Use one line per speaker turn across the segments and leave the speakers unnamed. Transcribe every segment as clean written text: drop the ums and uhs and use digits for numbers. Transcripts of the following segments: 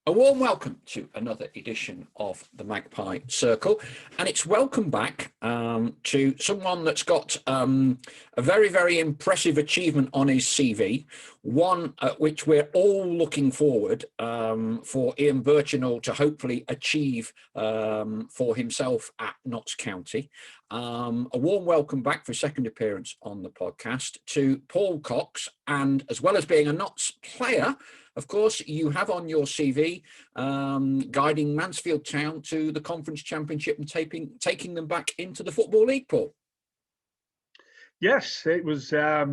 A warm welcome to another edition of the Magpie Circle, and it's welcome back to someone that's got a very, very impressive achievement on his CV, one at which we're all looking forward for Ian Burchnall to hopefully achieve for himself at Notts County. A warm welcome back for a second appearance on the podcast to Paul Cox, and as well as being a Notts player, of course, you have on your CV guiding Mansfield Town to the Conference Championship and taking them back into the Football League, Paul.
Yes, it was a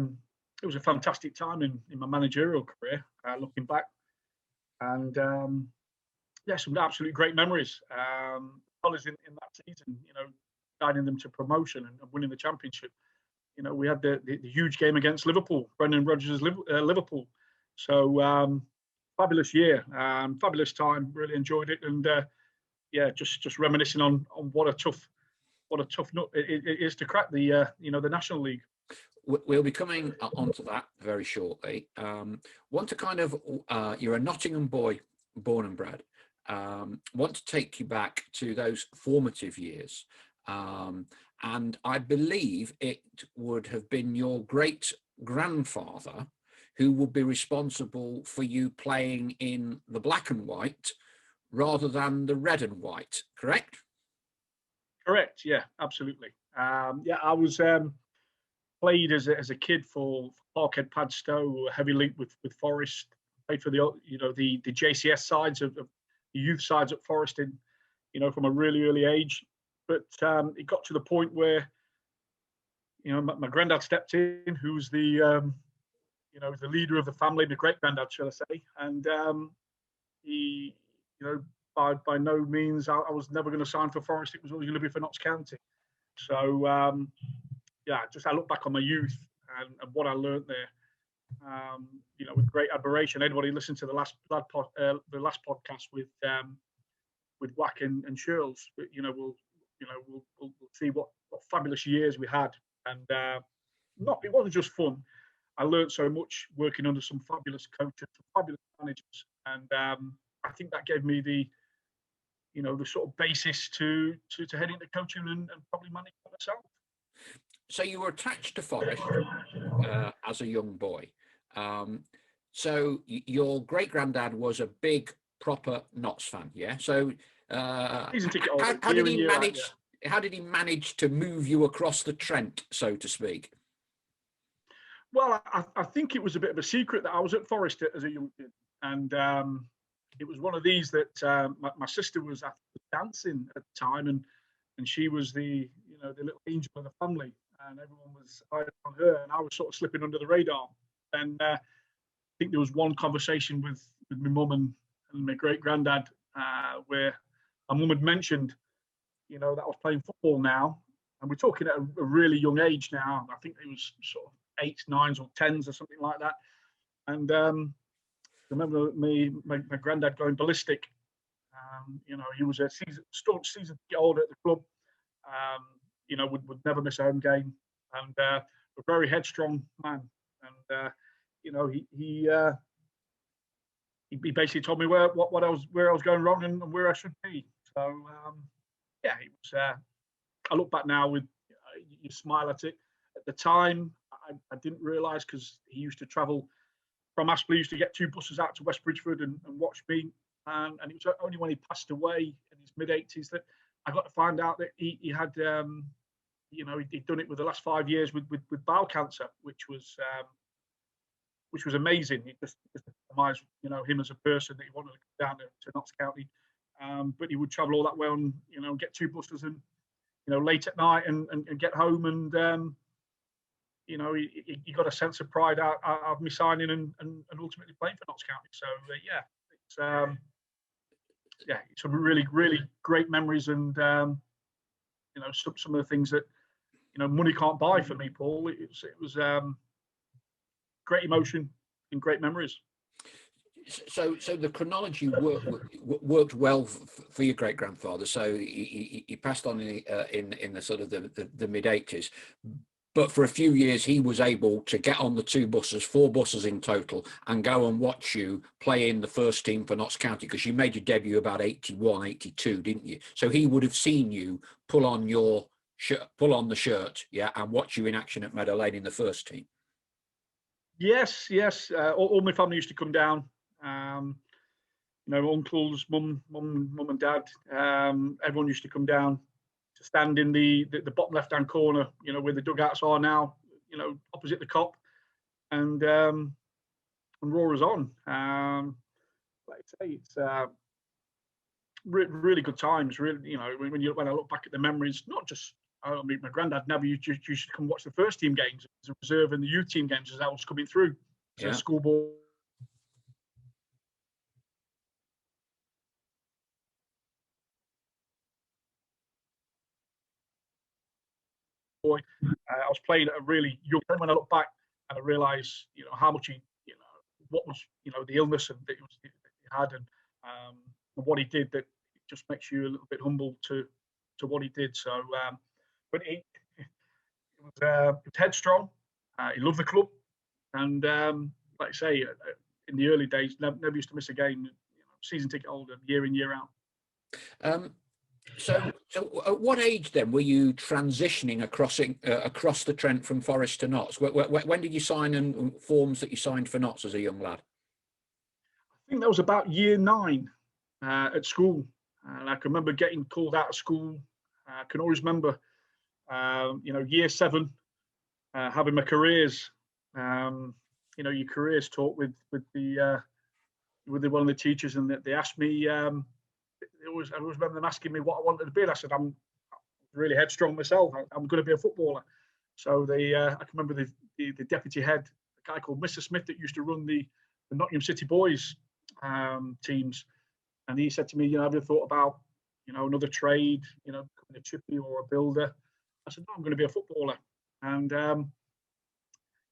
fantastic time in my managerial career, looking back, and some absolute great memories. Fellas in that season, guiding them to promotion and winning the championship. We had the huge game against Liverpool, Brendan Rodgers' Liverpool. So fabulous year, fabulous time. Really enjoyed it, and just reminiscing on what a tough nut it is to crack the National League.
We'll be coming onto that very shortly. Want to kind of you're a Nottingham boy, born and bred. Want to take you back to those formative years, and I believe it would have been your great grandfather who would be responsible for you playing in the black and white rather than the red and white, correct?
Correct, yeah, absolutely. I was played as a kid for Parkhead Padstow, heavy link with Forest. Played for the JCS sides of the youth sides at Forest from a really early age. But it got to the point where, my granddad stepped in, who's the the leader of the family, the great granddad, shall I say, and he, by no means, I was never going to sign for Forest. It was always going to be for Notts County. So I look back on my youth and what I learned there, with great admiration. Anybody listen to the last podcast with Wack and Shirls, we'll see what fabulous years we had, and it wasn't just fun. I learned so much working under some fabulous coaches, some fabulous managers, and I think that gave me the sort of basis to head into coaching and probably manage myself.
So you were attached to Forest as a young boy. So your great granddad was a big, proper Notts fan, yeah. So
season ticket holder,
how did he manage to move you across the Trent, so to speak?
Well, I think it was a bit of a secret that I was at Forest as a young kid, and it was one of these that my sister was dancing at the time, and she was the little angel of the family, and everyone was eyeing on her, and I was sort of slipping under the radar. And I think there was one conversation with my mum and my great granddad where my mum had mentioned, that I was playing football now, and we're talking at a really young age now. I think it was sort of 8s, 9s, or 10s, or something like that. And I remember my granddad going ballistic. He was a staunch season ticket holder at the club. Would never miss a home game, and a very headstrong man. And he basically told me where I was going wrong and where I should be. So it was. I look back now with you smile at it. At the time, I didn't realise, because he used to travel from Aspley, used to get 2 buses out to West Bridgeford and watch me. And it was only when he passed away in his mid-80s that I got to find out that he had, he'd done it with the last 5 years with bowel cancer, which was amazing. It just reminds him as a person, that he wanted to go down to Notts County, but he would travel all that way on, get 2 buses and late at night and get home, and he got a sense of pride out of me signing and ultimately playing for Notts County. So it's some really, really great memories, and some of the things that money can't buy for me, Paul. It was great emotion and great memories.
So the chronology worked well for your great grandfather. So he passed on in the sort of the mid-80s. But for a few years, he was able to get on the 2 buses, 4 buses in total, and go and watch you play in the first team for Notts County, because you made your debut about 81, 82, didn't you? So he would have seen you pull on your shirt, pull on the shirt, yeah, and watch you in action at Meadow Lane in the first team.
Yes. All my family used to come down. Uncles, mum and dad. Everyone used to come down to stand in the bottom left-hand corner, where the dugouts are now, opposite the Cop, and roar us on. Like I say, it's really good times. Really, when I look back at the memories, not just. I mean, my granddad never used to come watch the first team games as a reserve and the youth team games as I was coming through. So schoolboy. I was playing at a really young time. When I look back and I realise, how much what was, the illness and that he had, and what he did, that it just makes you a little bit humble to what he did. So, but he was headstrong. He loved the club, and like I say, in the early days, never used to miss a game. Season ticket holder, year in, year out.
So at what age then were you transitioning across the Trent from Forest to Notts? When did you sign, and forms that you signed for Notts as a young lad?
I think that was about year 9 at school. And I can remember getting called out of school. I can always remember, year 7, having my careers. Your careers talk with one of the teachers, and they asked me. I always remember them asking me what I wanted to be, and I said I'm really headstrong myself. I'm going to be a footballer. So I can remember the deputy head, a guy called Mr. Smith, that used to run the Nottingham City Boys teams, and he said to me, have you thought about another trade, becoming a chippy or a builder? I said, no, I'm going to be a footballer, and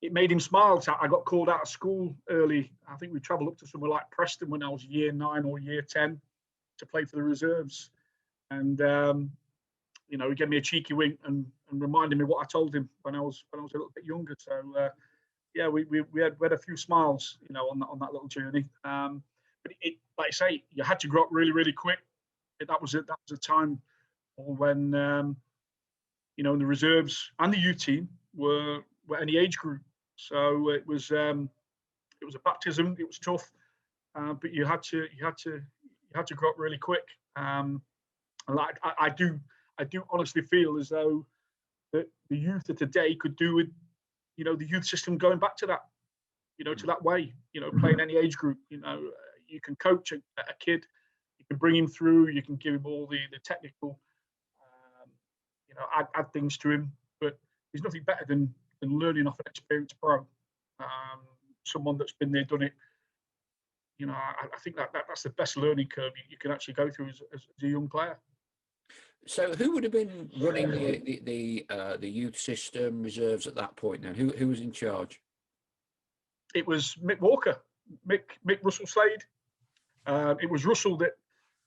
it made him smile. So I got called out of school early. I think we travelled up to somewhere like Preston when I was year 9 or year 10. To play for the reserves, and he gave me a cheeky wink and reminded me what I told him when I was a little bit younger. So we had a few smiles, on that little journey. But it, like I say, you had to grow up really, really quick. That was a time when in the reserves and the youth team were any age group. So it was a baptism. It was tough, but you had to grow up really quick. And like I do honestly feel as though that the youth of today could do with, the youth system going back to that, to that way, playing any age group. You can coach a kid, you can bring him through, you can give him all the technical, add things to him. But there's nothing better than learning off an experienced pro, someone that's been there, done it. I think that's the best learning curve you can actually go through as a young player.
So who would have been running the youth system reserves at that point then? Who was in charge?
It was Mick Walker, Mick Russell Slade. It was Russell that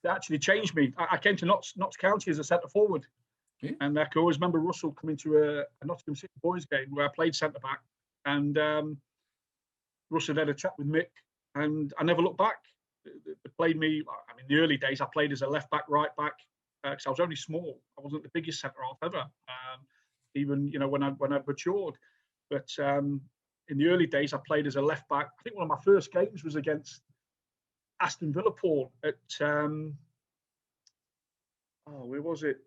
actually changed me. I came to Notts County as a centre forward. Yeah. And I can always remember Russell coming to a Nottingham City Boys game where I played centre back, and Russell had a chat with Mick. And I never looked back. They played me. I mean, in the early days, I played as a left back, right back, because I was only small. I wasn't the biggest centre half ever. Even when I matured, but in the early days, I played as a left back. I think one of my first games was against Aston Villa, Paul, at where was it?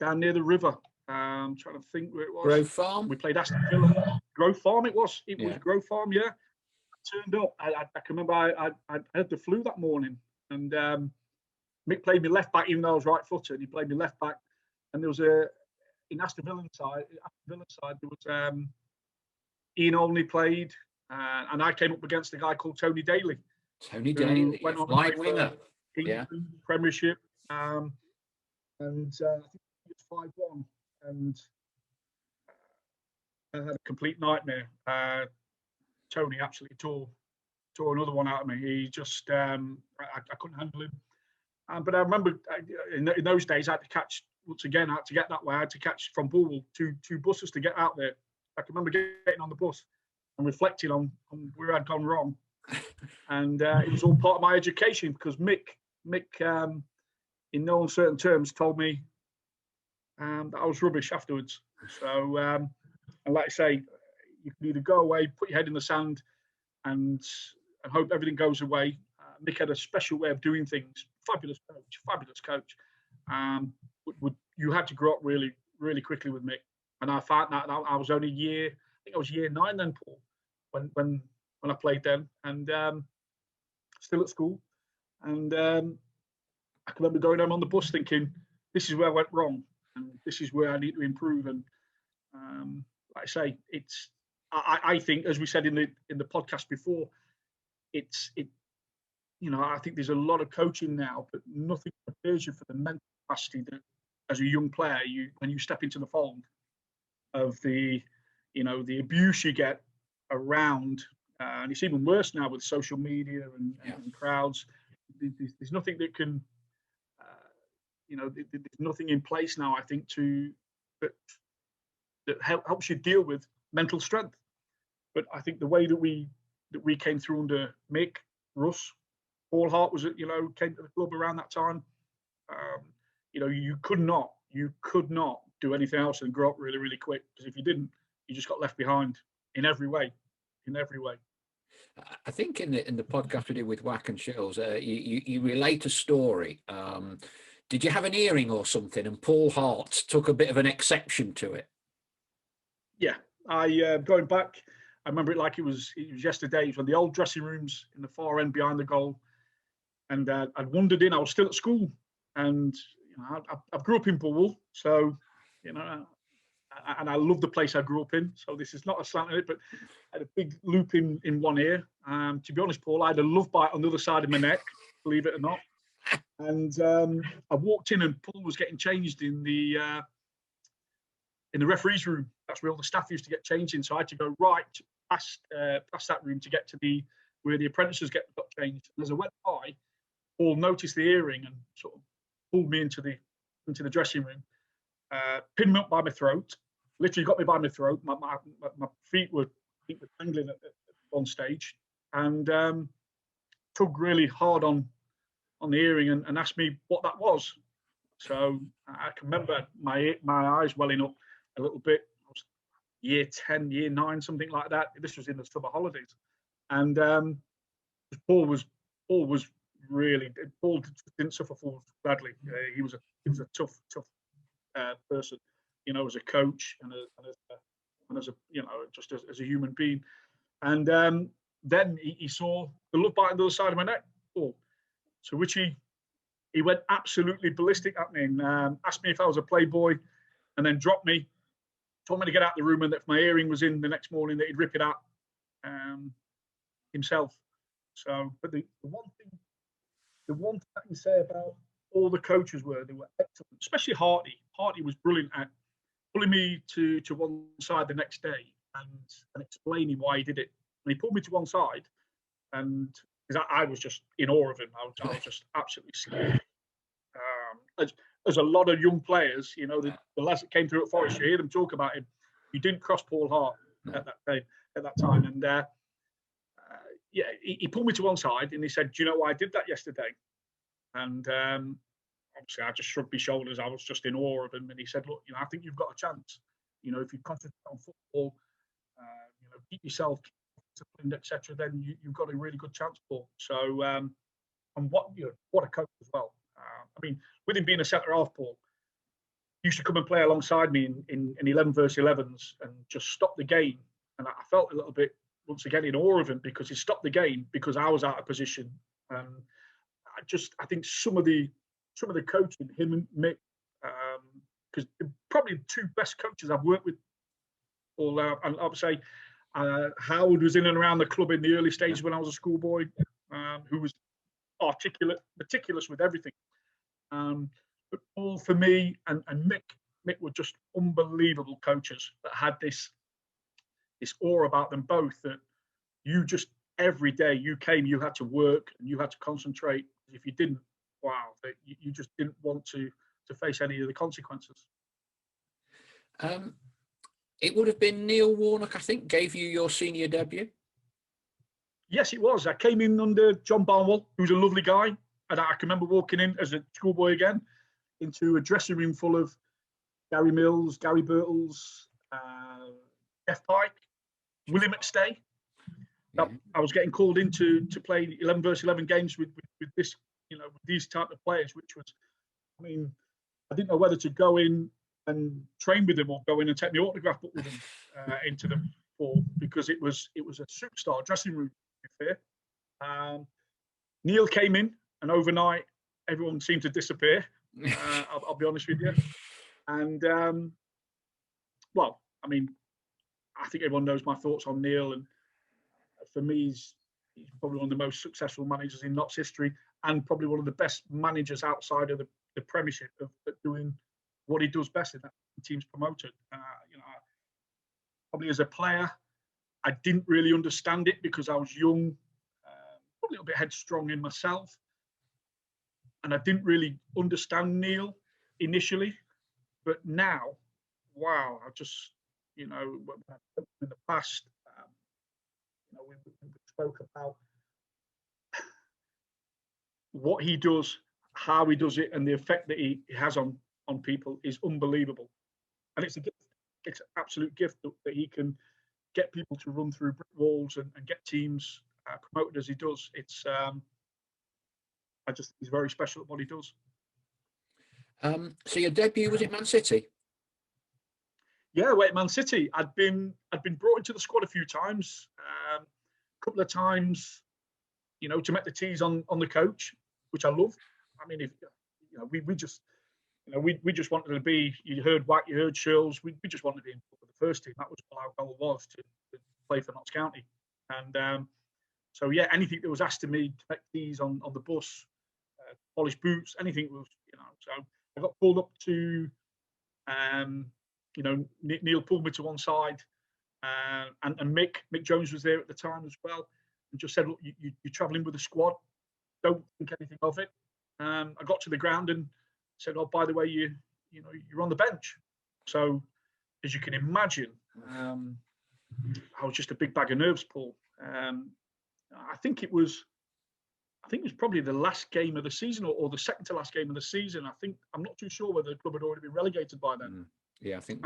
Down near the river. I'm trying to think where it was.
Grove Farm.
We played Aston Villa. Grove Farm. It was Grove Farm. Yeah. Turned up. I can remember I had the flu that morning, and Mick played me left back, even though I was right-footed. He played me left back, and there was in Aston Villa side there was Ian Olney played, and I came up against a guy called Tony Daly.
Tony Daly, flying winger,
Premiership, and I think it was 5-1, and I had a complete nightmare. Tony absolutely tore another one out of me. He just, I couldn't handle him. But I remember in those days I had to catch once again, I had to get that way. I had to catch from Bull two buses to get out there. I can remember getting on the bus and reflecting on where I'd gone wrong. And it was all part of my education, because Mick, in no uncertain terms, told me that I was rubbish afterwards. So, and like I say, you can either go away, put your head in the sand, and hope everything goes away. Mick had a special way of doing things. Fabulous coach. You had to grow up really, really quickly with Mick. And I found that I was only year 9 then, Paul, when I played then, and still at school. And I can remember going home on the bus thinking, this is where I went wrong, and this is where I need to improve. And like I say, I think, as we said in the podcast before, I think there's a lot of coaching now, but nothing prepares you for the mental capacity that, as a young player, when you step into the fold of the abuse you get around, and it's even worse now with social media and crowds. There's nothing that can, there's nothing in place now, I think, that helps you deal with mental strength. But I think the way that we came through under Mick, Russ, Paul Hart came to the club around that time. You could not do anything else and grow up really, really quick, because if you didn't, you just got left behind in every way.
I think in the podcast we did with Wack and Shills, you relate a story. Did you have an earring or something, and Paul Hart took a bit of an exception to it?
Yeah, I going back, I remember it like it was yesterday. It was when the old dressing rooms in the far end behind the goal, and I'd wandered in. I was still at school, and I grew up in Bull, so and I love the place I grew up in. So this is not a slant at it, but I had a big loop in one ear. To be honest, Paul, I had a love bite on the other side of my neck, believe it or not. And I walked in, and Paul was getting changed in the referee's room. That's where all the staff used to get changed in. So I had to go right past that room to get to where the apprentices got changed. And as I went by, Paul noticed the earring and sort of pulled me into the dressing room, pinned me up by my throat, literally got me by my throat. My feet were dangling at one stage, and tugged really hard on the earring and asked me what that was. So I can remember my eyes welling up a little bit. I was year 10, year 9, something like that. This was in the summer holidays, and Paul didn't suffer fools gladly. He was a tough person, as a coach and as a human being. And then he saw the love bite on the other side of my neck, Paul. So which he went absolutely ballistic at me and asked me if I was a playboy, and then dropped me, told me to get out of the room, and that if my earring was in the next morning, that he'd rip it out himself. So, but the one thing I can say about all the coaches they were excellent, especially Hardy. Hardy was brilliant at pulling me to one side the next day and explaining why he did it. And he pulled me to one side, and because I was just in awe of him. I was just absolutely scared. As a lot of young players, the lads that came through at Forest, you hear them talk about him. You didn't cross Paul Hart at that time. And he pulled me to one side and he said, "Do you know why I did that yesterday?" And obviously, I just shrugged my shoulders. I was just in awe of him. And he said, "Look, I think you've got a chance. If you concentrate on football, keep yourself disciplined, etc., then you've got a really good chance, Paul." So, and what a coach as well. With him being a centre half, Paul used to come and play alongside me in 11 versus 11s and just stop the game. And I felt a little bit, once again, in awe of him, because he stopped the game because I was out of position. And I think some of the coaching, him and Mick, because probably the two best coaches I've worked with. And I would say Howard was in and around the club in the early stages when I was a schoolboy, who was articulate, meticulous with everything. But Paul, for me, and Mick were just unbelievable coaches that had this aura about them both, that you just, every day you came, you had to work and you had to concentrate. If you didn't, wow, you just didn't want to face any of the consequences.
It would have been Neil Warnock, I think, gave you your senior debut.
Yes, it was. I came in under John Barnwell, who's a lovely guy. And I can remember walking in as a schoolboy again into a dressing room full of Gary Mills, Gary Birtles, Jeff Pike, Willie McStay. Yeah. I was getting called in to play 11 versus 11 games with this, with these type of players, which was, I didn't know whether to go in and train with them or go in and take my autograph book with them into the fall, because it was a superstar dressing room, to be fair. Neil came in, and overnight everyone seemed to disappear. I'll be honest with you. And I think everyone knows my thoughts on Neil, and for me, he's probably one of the most successful managers in Notts history, and probably one of the best managers outside of the Premiership of doing what he does best, in that team's promoted. Probably as a player, I didn't really understand it because I was young, probably a little bit headstrong in myself, and I didn't really understand Neil initially. But now, wow, I just, in the past, we spoke about what he does, how he does it, and the effect that he has on people is unbelievable. And it's a gift. It's an absolute gift that he can get people to run through brick walls and get teams promoted as he does. It's I just think he's very special at what he does.
So your debut was at Man City?
Yeah, at Man City. I'd been brought into the squad a few times, a couple of times, to make the teas on the coach, which I love. We just wanted to be. You heard White, you heard Shirls. We just wanted to be in the first team. That was what our goal was, to play for Notts County. And so yeah, anything that was asked of me to make teas on the bus, polish boots, anything was, So I got pulled up to. Neil pulled me to one side, and Mick Jones was there at the time as well, and just said, "Look, you're travelling with the squad. Don't think anything of it." I got to the ground and said, "Oh, by the way, you're on the bench." So, as you can imagine, I was just a big bag of nerves, Paul. I think it was probably the last game of the season, or the second to last game of the season. I'm not too sure whether the club had already been relegated by then.
Yeah, I think.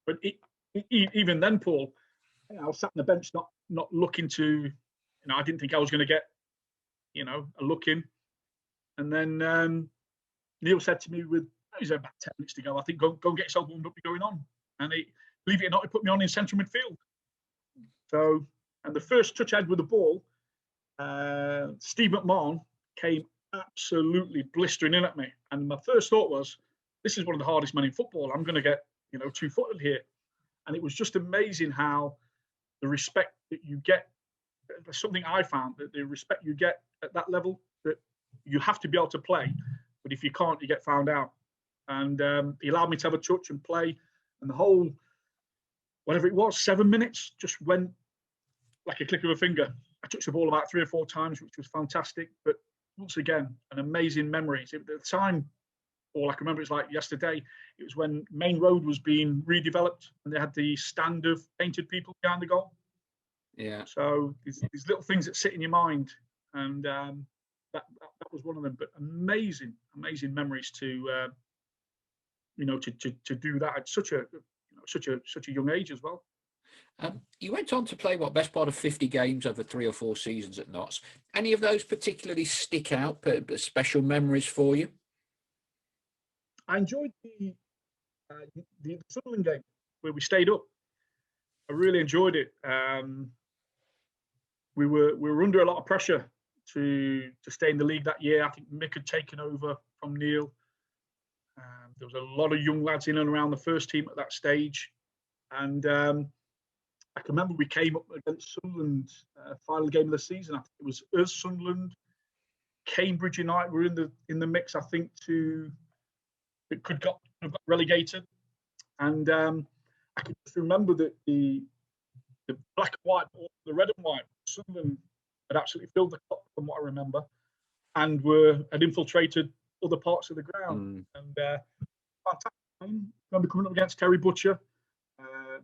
But even then, Paul, I was sat on the bench, not looking to, I didn't think I was going to get, a look in. And then Neil said to me, it was about 10 minutes to go, I think, go and get yourself warmed up, you're going on. And believe it or not, he put me on in central midfield. So, and the first touch I had with the ball, Steve McMahon came absolutely blistering in at me. And my first thought was, this is one of the hardest men in football. I'm going to get, 2-footed here. And it was just amazing how the respect that you get, something I found, that the respect you get at that level, that you have to be able to play, but if you can't, you get found out. And he allowed me to have a touch and play, and the whole, whatever it was, 7 minutes just went like a click of a finger. I touched the ball about 3 or 4 times, which was fantastic. But once again, an amazing memory. At the time, all I can remember, it's like yesterday. It was when Main Road was being redeveloped, and they had the stand of painted people behind the goal.
Yeah.
So these little things that sit in your mind, and that was one of them. But amazing memories to to do that at such a young age as well.
You went on to play best part of 50 games over 3 or 4 seasons at Notts. Any of those particularly stick out, special memories for you?
I enjoyed the Sunderland game where we stayed up. I really enjoyed it. We were under a lot of pressure to stay in the league that year. I think Mick had taken over from Neil. There was a lot of young lads in and around the first team at that stage, and I can remember we came up against Sunderland, final game of the season. I think it was us, Sunderland, Cambridge United were in the mix. I think that could have got relegated, and I can just remember that the black and white, the red and white, Sunderland had absolutely filled the cup from what I remember, and had infiltrated other parts of the ground. And fantastic game. I remember coming up against Terry Butcher,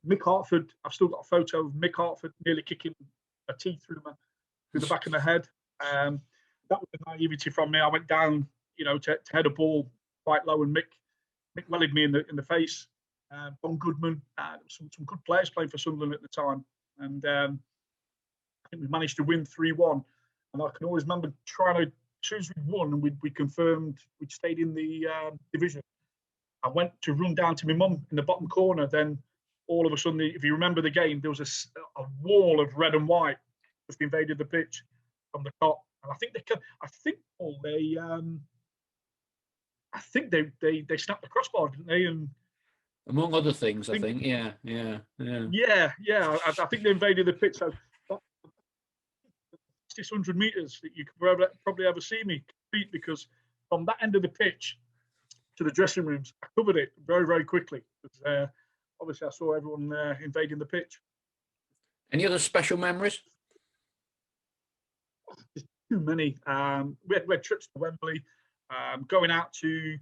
Mick Hartford. I've still got a photo of Mick Hartford nearly kicking a teeth through the back of the head. That was the naivety from me. I went down, to head a ball quite low, and Mick wellied me in the face. Don Goodman, some good players playing for Sunderland at the time, and I think we managed to win 3-1. And I can always remember trying to, as soon as we won and we confirmed we'd stayed in the division, I went to run down to my mum in the bottom corner. Then all of a sudden, if you remember the game, there was a wall of red and white just invaded the pitch from the top. And I think they snapped the crossbar, didn't they? And
among other things, I think. Yeah.
I think they invaded the pitch. So 600 meters that you could probably ever see me compete, because from that end of the pitch to the dressing rooms, I covered it very, very quickly. Because, obviously, I saw everyone invading the pitch.
Any other special memories?
Too many. We had trips to Wembley, going out to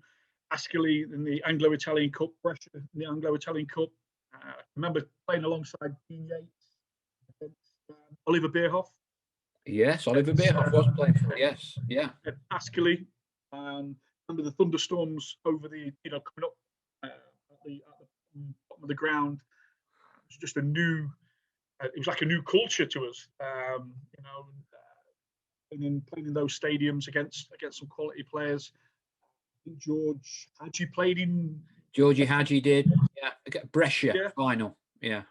Ascoli in the Anglo-Italian Cup, Brescia in the Anglo-Italian Cup. I remember playing alongside Dean Yates against Oliver Bierhoff.
Yes, Oliver Bierhoff was playing for. Yes, yeah.
At Ascoli. Remember the thunderstorms over the, coming up at the bottom of the ground. It was just it was like a new culture to us, playing in those stadiums against some quality players. I think George Hadji played in.
Georgie Hadji did. Yeah, Brescia final. Yeah,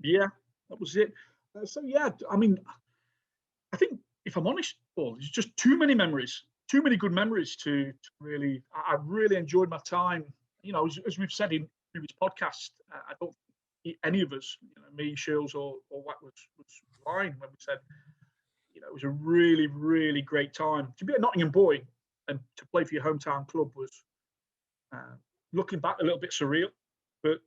that was it. I think if I'm honest, Paul, it's just too many good memories to really. I really enjoyed my time. As we've said in previous podcasts, I don't think any of us, me, Shields, or Wack was lying when we said, it was a really, really great time to be a Nottingham boy and to play for your hometown club. Was looking back a little bit surreal, but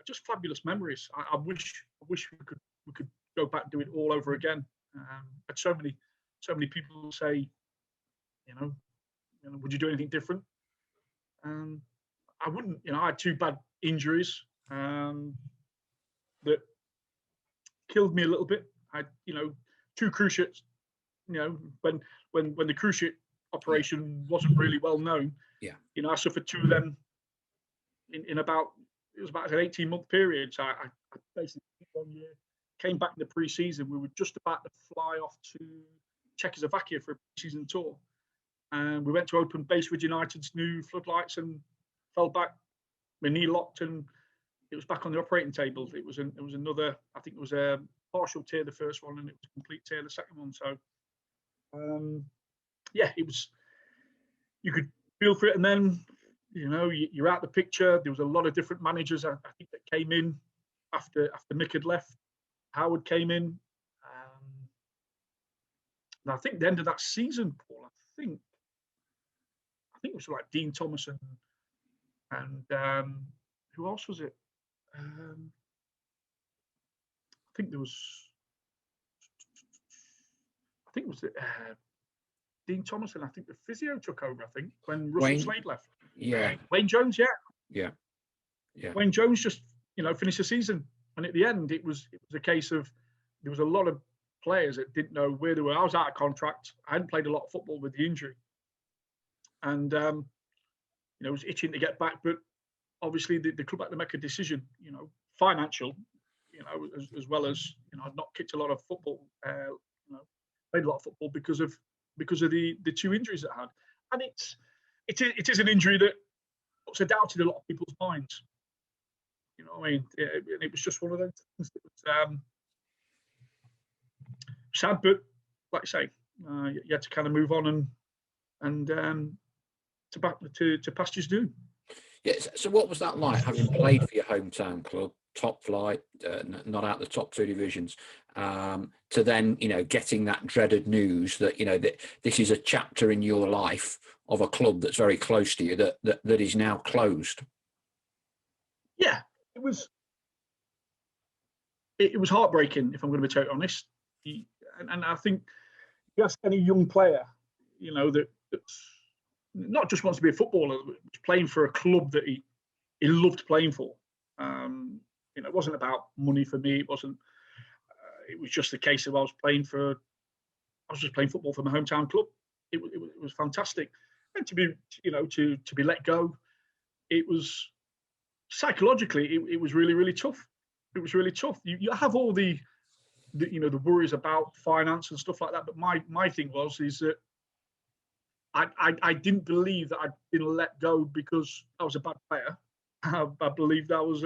just fabulous memories. I wish we could go back and do it all over again. But so many people say, would you do anything different? I wouldn't. I had 2 bad injuries that killed me a little bit. I 2 cruciates. When the cruciate operation wasn't really well known.
Yeah.
I suffered 2 of them in about an 18-month period. So I basically 1 year came back in the pre-season. We were just about to fly off to Czechoslovakia for a pre-season tour, and we went to open Bestwood United's new floodlights and fell back. My knee locked, and it was back on the operating table. It was another. I think it was a partial tear the first one, and it was a complete tear the second one. So, it was. You could feel for it, and then you're out the picture. There was a lot of different managers, I think, that came in after Mick had left. Howard came in. And I think the end of that season, Paul, I think it was like Dean Thomas and who else was it? I think it was Dean Thomas, and I think the physio took over. I think when Russell Slade left.
Yeah.
Wayne Jones.
Yeah.
Wayne Jones just finished the season, and at the end it was a case of there was a lot of players that didn't know where they were. I was out of contract. I hadn't played a lot of football with the injury, and I was itching to get back. But obviously, the club had to make a decision. Financial, as well as I'd not kicked a lot of football. Played a lot of football because of the 2 injuries that I had, and it is an injury that puts a doubt in a lot of people's minds. It was just one of those things that was sad, but like I say, you had to kind of move on and to pastures due.
Yes. So what was that like, having played for your hometown club, top flight, not out the top 2 divisions, to then getting that dreaded news that that this is a chapter in your life of a club that's very close to you that is now closed?
Yeah, it was heartbreaking, if I'm going to be totally honest. And I think if you ask any young player, that's not just wants to be a footballer, playing for a club that he loved playing for. It wasn't about money for me. It wasn't. It was just a case of I was just playing football for my hometown club. It was fantastic, and to be let go, it was psychologically it was really, really tough. It was really tough. You have all the worries about finance and stuff like that, but my thing is that I didn't believe that I'd been let go because I was a bad player. I believed that was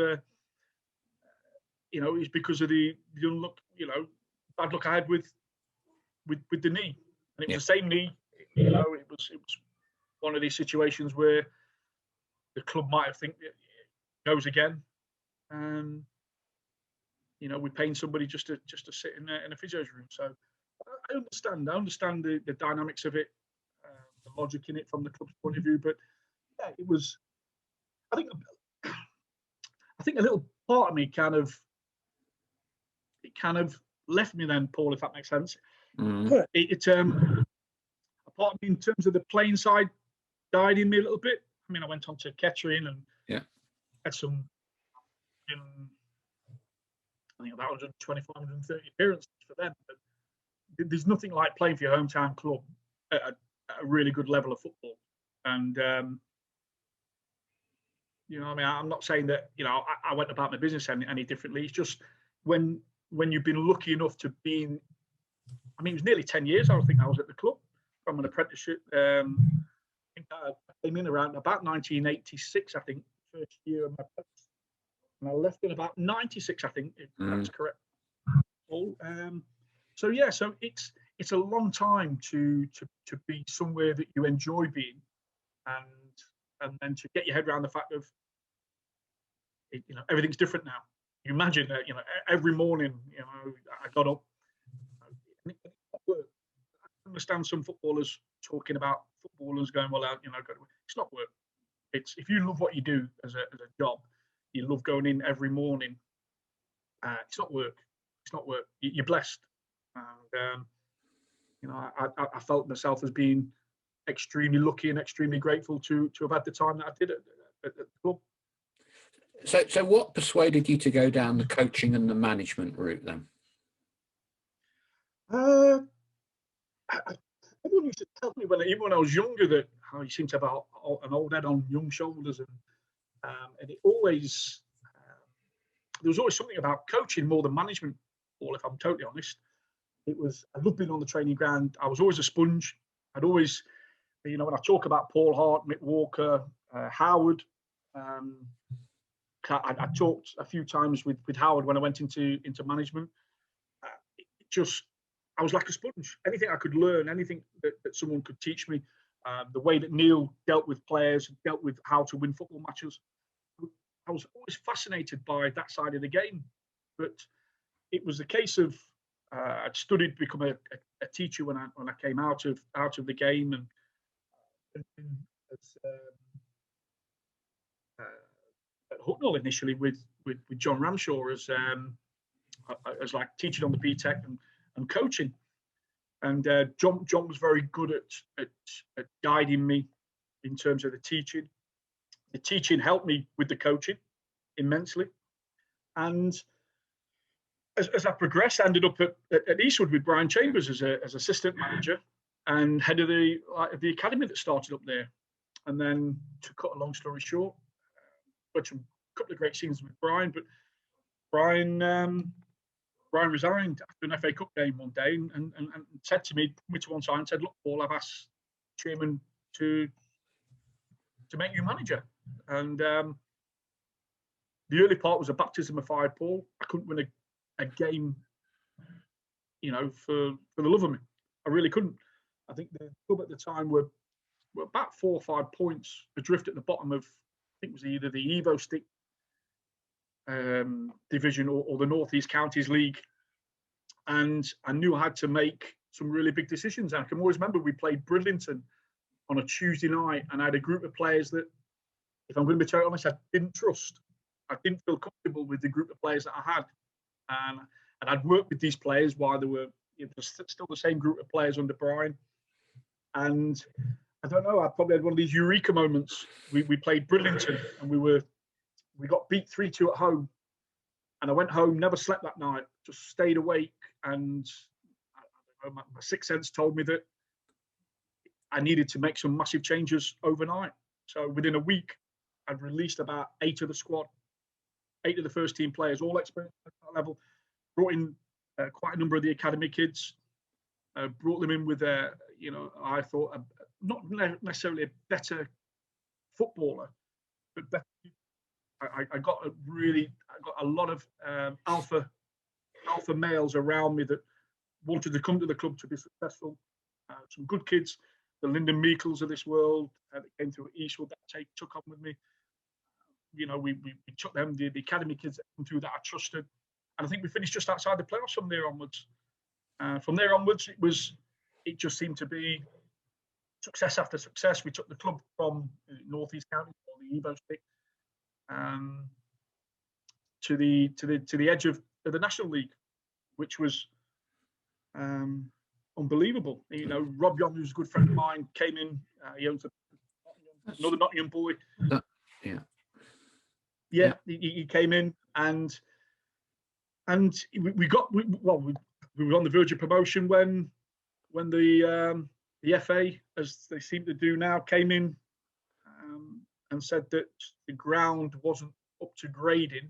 it's because of the unluck, bad luck I had with the knee, and it was the same knee. It was one of these situations where the club might have think it goes again, and we're paying somebody just to sit in a physio's room. So I understand the dynamics of it, the logic in it from the club's point of view. But yeah, it was. I think a little part of me kind of left me then, Paul, if that makes sense.
Mm.
A part of me in terms of the playing side died in me a little bit. I mean, I went on to Kettering and had some, I think about 125, 130 appearances for them. But there's nothing like playing for your hometown club at a really good level of football. And I'm not saying that I went about my business any differently. It's just when you've been lucky enough to be in, it was nearly 10 years I think I was at the club from an apprenticeship. I think I came in around about 1986, I think, first year of my apprenticeship. And I left in about 96, I think, if that's correct. So it's a long time to be somewhere that you enjoy being, and then to get your head around the fact of everything's different now. You imagine that every morning I got up. I understand some footballers talking about footballers going out. It's not work. It's if you love what you do as a job, you love going in every morning. It's not work. It's not work. You're blessed, and I felt myself as being extremely lucky and extremely grateful to have had the time that I did at the club.
So what persuaded you to go down the coaching and the management route then?
Everyone used to tell me even when I was younger that how you seem to have an old head on young shoulders, and it always there was always something about coaching more than management. Or if I'm totally honest, I loved being on the training ground. I was always a sponge. I'd always, when I talk about Paul Hart, Mick Walker, Howard. I talked a few times with Howard when I went into management. I was like a sponge. Anything I could learn, anything that someone could teach me, the way that Neil dealt with players, dealt with how to win football matches. I was always fascinated by that side of the game. But it was a case of I'd studied to become a teacher when I came out of the game, and at Hucknall initially with John Ramshaw as like teaching on the BTEC and coaching, and John was very good at guiding me in terms of the teaching. The teaching helped me with the coaching immensely, and as I progressed, I ended up at Eastwood with Brian Chambers as assistant manager and head of the academy that started up there. And then, to cut a long story short, a couple of great seasons with Brian, but Brian resigned after an FA Cup game one day and said to me, put me to one side and said, "Look, Paul, I've asked chairman to make you manager." And the early part was a baptism of fire, Paul. I couldn't win a game, for the love of me. I really couldn't. I think the club at the time were about 4 or 5 points adrift at the bottom of, I think it was either the Evo Stick division or the North East Counties League. And I knew I had to make some really big decisions. And I can always remember we played Bridlington on a Tuesday night, and I had a group of players that, if I'm going to be totally honest, I didn't trust. I didn't feel comfortable with the group of players that I had. And I'd worked with these players while they were still the same group of players under Brian. And I don't know. I probably had one of these eureka moments. We played Bridlington and we got beat 3-2 at home. And I went home, never slept that night, just stayed awake. And I don't know, my sixth sense told me that I needed to make some massive changes overnight. So within a week, I'd released about 8 of the squad, 8 of the first team players, all experienced at that level, brought in quite a number of the academy kids, brought them in with, I thought, not necessarily a better footballer, but better. I got a lot of alpha males around me that wanted to come to the club to be successful. Some good kids, the Lyndon Meekles of this world that came to Eastwood that took on with me. We took them, the academy kids that came through that I trusted, and I think we finished just outside the playoffs from there onwards. From there onwards, it just seemed to be success after success. We took the club from North East County, or the Evo stick, to the edge of the National League, which was unbelievable. Rob Young, who's a good friend of mine, came in. He owns another Nottingham boy. He came in, and we were on the verge of promotion when the FA, as they seem to do now, came in and said that the ground wasn't up to grading,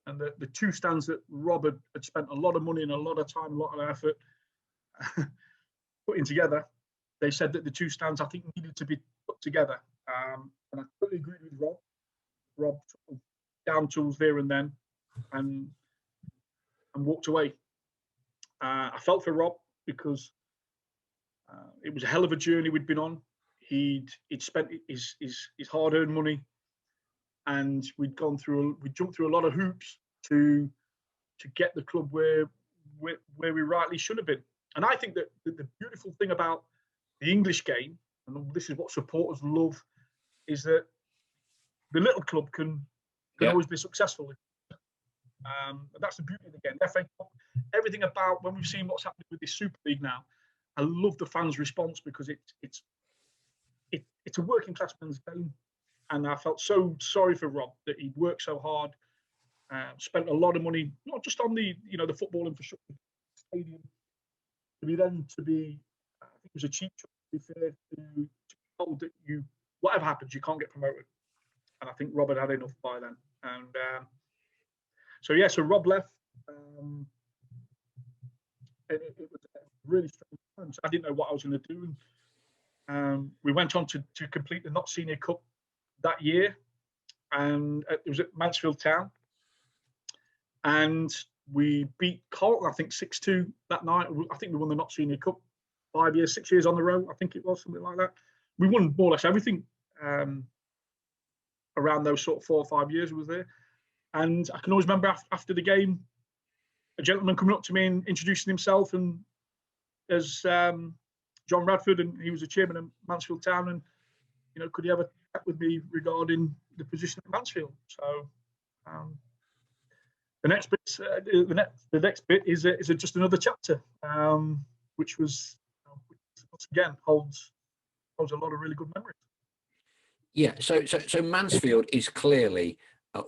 and that the 2 stands that Rob had spent a lot of money and a lot of time, a lot of effort putting together, they said that the 2 stands, I think, needed to be put together. And I totally agreed with Rob. Rob sort of down tools there and then, and walked away. I felt for Rob because it was a hell of a journey we'd been on. He'd spent his hard-earned money, and we jumped through a lot of hoops to get the club where we rightly should have been. And I think that the beautiful thing about the English game, and this is what supporters love, is that the little club can always be successful. And that's the beauty of the game. The FA Cup, everything about when we've seen what's happening with the Super League now, I love the fans' response because it's a working class man's game, and I felt so sorry for Rob that he worked so hard, spent a lot of money, not just on the football infrastructure, stadium, I think it was a cheap shot, to be fair, to be told that whatever happens, you can't get promoted. And I think Rob had enough by then. And so Rob left. It was a really strange time. So I didn't know what I was going to do. We went on to complete the Not Senior Cup that year, and it was at Mansfield Town. And we beat Carlton, I think, 6-2 that night. I think we won the Not Senior Cup 6 years on the row. I think it was something like that. We won more or less everything around those sort of 4 or 5 years we was there. And I can always remember after the game, a gentleman coming up to me and introducing himself and as John Radford, and he was the chairman of Mansfield Town, and could he have a chat with me regarding the position at Mansfield? So the next bit is just another chapter, which was once again holds a lot of really good memories. Yeah,
so Mansfield is clearly,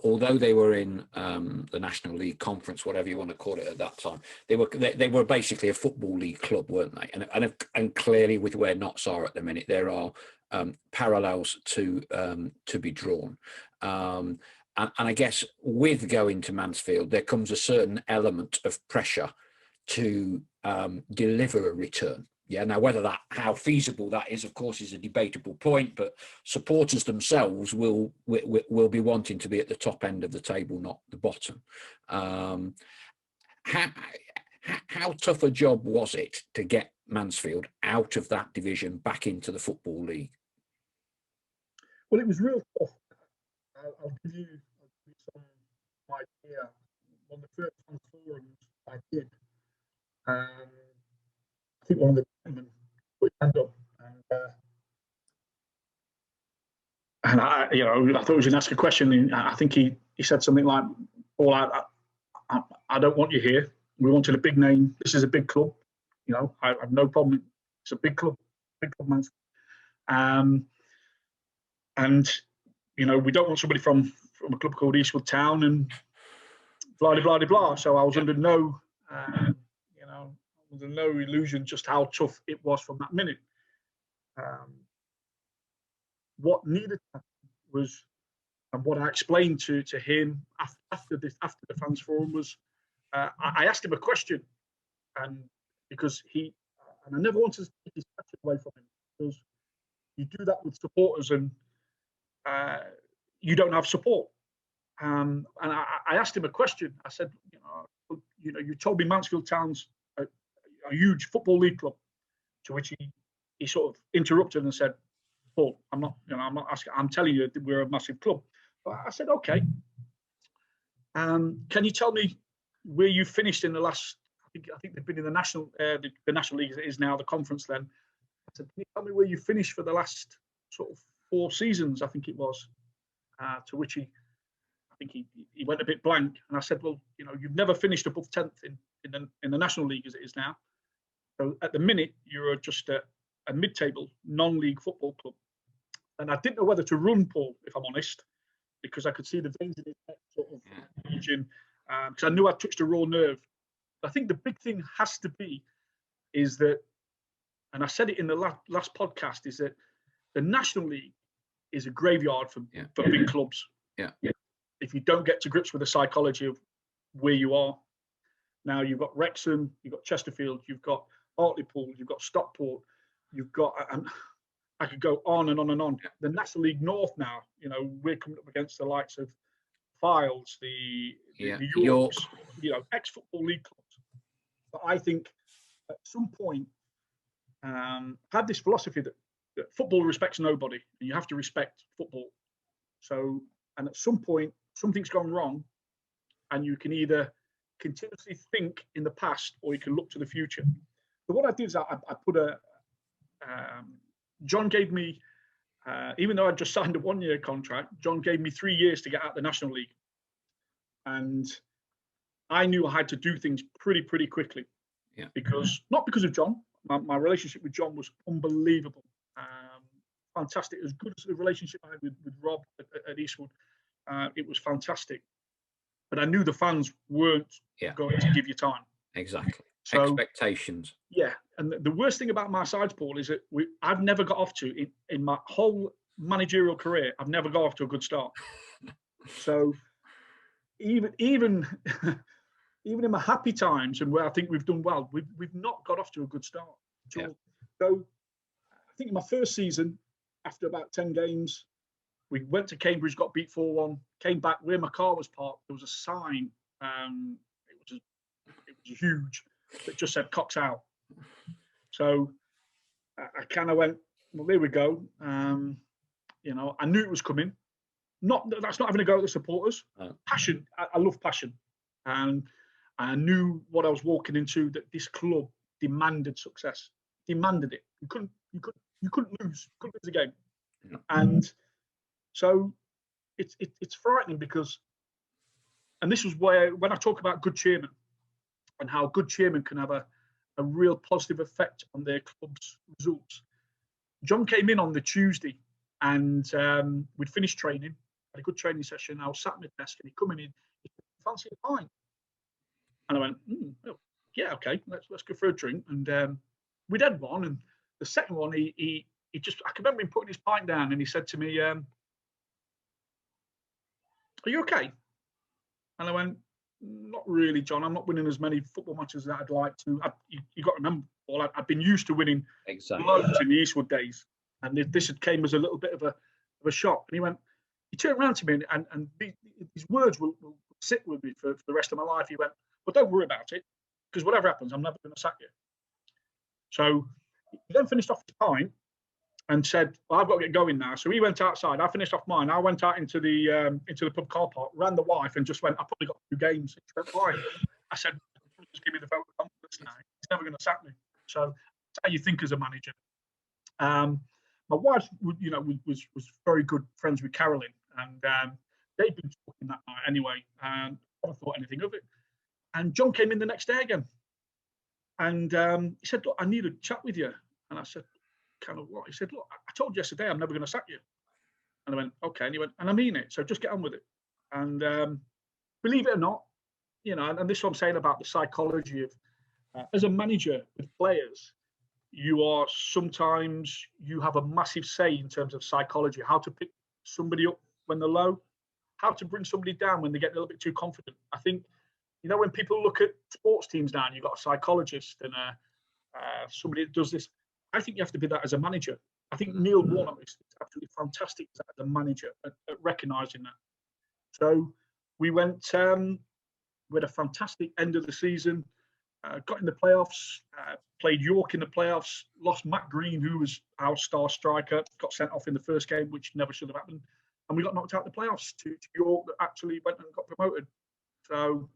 although they were in the National League Conference, whatever you want to call it at that time, they were basically a football league club, weren't they? And clearly, with where Notts are at the minute, there are parallels to be drawn. And I guess with going to Mansfield, there comes a certain element of pressure to deliver a return. Yeah. Now, how feasible that is, of course, is a debatable point. But supporters themselves will be wanting to be at the top end of the table, not the bottom. How tough a job was it to get Mansfield out of that division back into the Football League?
Well, it was real tough. I'll give you some idea. On the first forums I did, I think one of the gentlemen put his hand up, and I thought he was going to ask a question. And I think he said something like, "Paul, I don't want you here. We wanted a big name. This is a big club. I have no problem. It's a big club, man." And you know, we don't want somebody from a club called Eastwood Town and blah blah blah blah. So I was under no, you know, under no illusion just how tough it was from that minute. What needed to happen was, and what I explained to him after the fans forum was, I asked him a question, and because I never wanted to take his passion away from him, because you do that with supporters and you don't have support. And I asked him a question. I said, you know, you told me Mansfield Town's a huge football league club, to which he sort of interrupted and said, Paul, I'm not asking. I'm telling you that we're a massive club. But I said, okay. Can you tell me where you finished in the last? I think they've been in the national league as it is now, the conference. Then I said, can you tell me where you finished for the last sort of 4 seasons? I think it was. To which he went a bit blank, and I said, well, you know, you've never finished above 10th in the national league as it is now. So at the minute, you're just a mid-table non-league football club. And I didn't know whether to run Paul, if I'm honest, because I could see the veins in his neck sort of region, because I knew I touched a raw nerve. But I think the big thing has to be is that, and I said it in the last podcast, is that the National League is a graveyard for big clubs.
Yeah.
If you don't get to grips with the psychology of where you are. Now you've got Wrexham, you've got Chesterfield, you've got Hartlepool, you've got Stockport, you've got, I could go on and on and on. The National League North now, you know, we're coming up against the likes of Files, the Yorks, you know, ex-football league clubs. But I think at some point, had this philosophy that football respects nobody, and you have to respect football. So, and at some point, something's gone wrong, and you can either continuously think in the past or you can look to the future. So what I did is I put John gave me, even though I just signed a 1-year contract, John gave me 3 years to get out of the National League. And I knew I had to do things pretty quickly.
Yeah.
Not because of John. My relationship with John was unbelievable. Fantastic. As good as the relationship I had with Rob at Eastwood, it was fantastic. But I knew the fans weren't going to give you time.
Exactly.
So,
expectations.
Yeah. And the worst thing about my sides, Paul, is that I've never got off to, in my whole managerial career, I've never got off to a good start. So even in my happy times and where I think we've done well, we've not got off to a good start at all. So I think in my first season, after about 10 games, we went to Cambridge, got beat 4-1, came back where my car was parked. There was a sign, it was huge, that just said "Cox out." So I kind of went, well, there we go. You know, I knew it was coming. That's not having a go at the supporters. Passion. I love passion, and I knew what I was walking into. That this club demanded success, demanded it. You couldn't lose. Couldn't lose a game, and so it's frightening because, and this was where when I talk about good chairman and how good chairman can have a real positive effect on their club's results. John came in on the Tuesday, and we'd finished training. Had a good training session. I was sat at my desk, and he come in. He said, "Fancy a pint?" And I went, "Oh, yeah, okay. Let's go for a drink." And we'd had one, and the second one, he just, I can remember him putting his pint down, and he said to me, "Are you okay?" And I went, "Not really, John. I'm not winning as many football matches as I'd like to." You got to remember, Paul, I'd been used to winning loads in the Eastwood days, and this had came as a little bit of a shock. And he turned around to me, and these words will sit with me for the rest of my life. He went, "But don't worry about it, because whatever happens, I'm never going to sack you." So he then finished off his pint and said, "Well, I've got to get going now." So he went outside. I finished off mine. I went out into the pub car park, ran the wife, and just went, "I probably got 2 games." She went, "Why?" I said, "Just give me the vote of confidence now. He's never going to sack me." So that's how you think as a manager. My wife, was very good friends with Carolyn, and they'd been talking that night anyway, and never thought anything of it. And John came in the next day again, and he said, "Look, I need a chat with you." And I said, kind of what? He said, look, I told you yesterday I'm never going to sack you. And I went, okay. And he went, and I mean it. So just get on with it. And believe it or not, and this is what I'm saying about the psychology of, as a manager with players, you have a massive say in terms of psychology, how to pick somebody up when they're low, how to bring somebody down when they get a little bit too confident. I think, when people look at sports teams now and you've got a psychologist and somebody that does this, I think you have to be that as a manager. I think Neil Warnock is absolutely fantastic as a manager at recognising that. So we went, we had a fantastic end of the season, got in the playoffs, played York in the playoffs, lost Matt Green, who was our star striker, got sent off in the first game, which never should have happened. And we got knocked out of the playoffs to York, that actually went and got promoted. So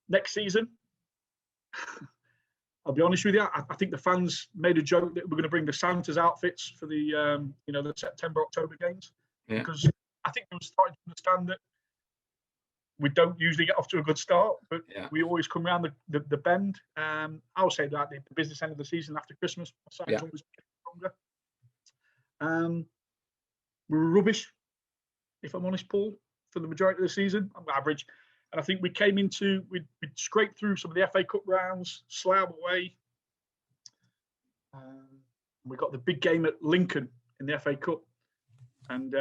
next season, I'll be honest with you, I think the fans made a joke that we're going to bring the Santa's outfits for the the September, October games. Yeah. Because I think we were starting to understand that we don't usually get off to a good start, but we always come around the bend. I would say that the business end of the season after Christmas, always stronger. We were rubbish, if I'm honest, Paul, for the majority of the season. I'm average. And I think we scraped through some of the FA Cup rounds, Slough away. We got the big game at Lincoln in the FA Cup. And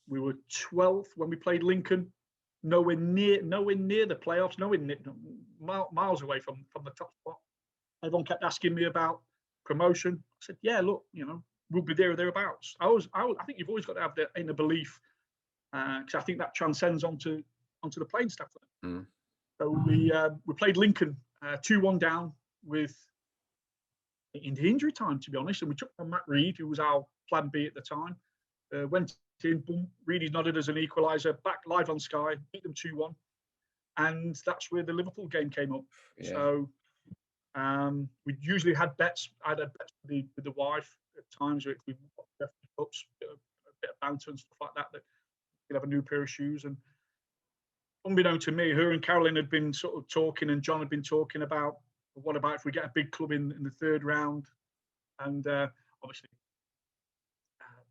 we were 12th when we played Lincoln. Nowhere near the playoffs, miles away from the top spot. Everyone kept asking me about promotion. I said, yeah, look, we'll be there or thereabouts. I think you've always got to have the inner belief, because I think that transcends onto the playing staff. So we played Lincoln 2-1 down in the injury time, to be honest, and we took on Matt Reed, who was our plan B at the time. Went in, boom, Reedy nodded as an equaliser, back live on Sky, beat them 2-1, and that's where the Liverpool game came up. Yeah. So we usually had bets. I'd had bets with the wife at times. We ups, a bit of banter and stuff like that. That we'd have a new pair of shoes. And unbeknown to me, her and Carolyn had been sort of talking, and John had been talking about, what about if we get a big club in the third round? And obviously,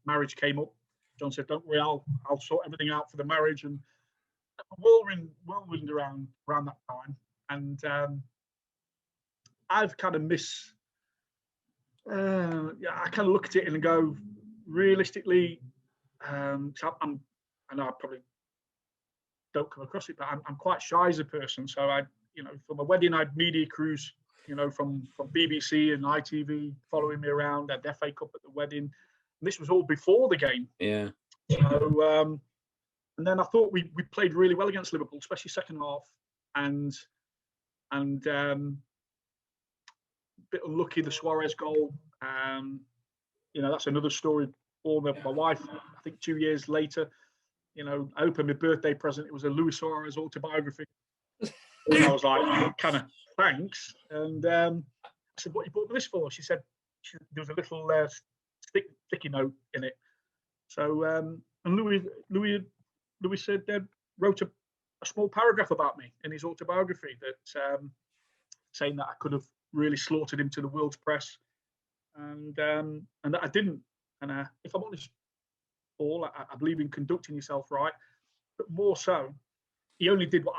marriage came up. John said, "Don't worry, I'll sort everything out for the marriage." And whirlwind around that time. And I've kind of I kind of look at it and go, realistically, I probably don't come across it, but I'm quite shy as a person. So for my wedding, I had media crews, from BBC and ITV following me around. I had the FA Cup at the wedding. And this was all before the game. Yeah. So, and then I thought we played really well against Liverpool, especially second half, and a bit unlucky, the Suarez goal. That's another story. My wife, I think 2 years later, I opened my birthday present. It was a Luis Suarez autobiography. And I was like, kind of, thanks. And I said, "What you bought this for?" She said, there was a little sticky note in it. So, and Louis said, wrote a small paragraph about me in his autobiography that saying that I could have really slaughtered him to the world's press, and that I didn't. And if I'm honest, Paul, I believe in conducting yourself right, but more so, he only did what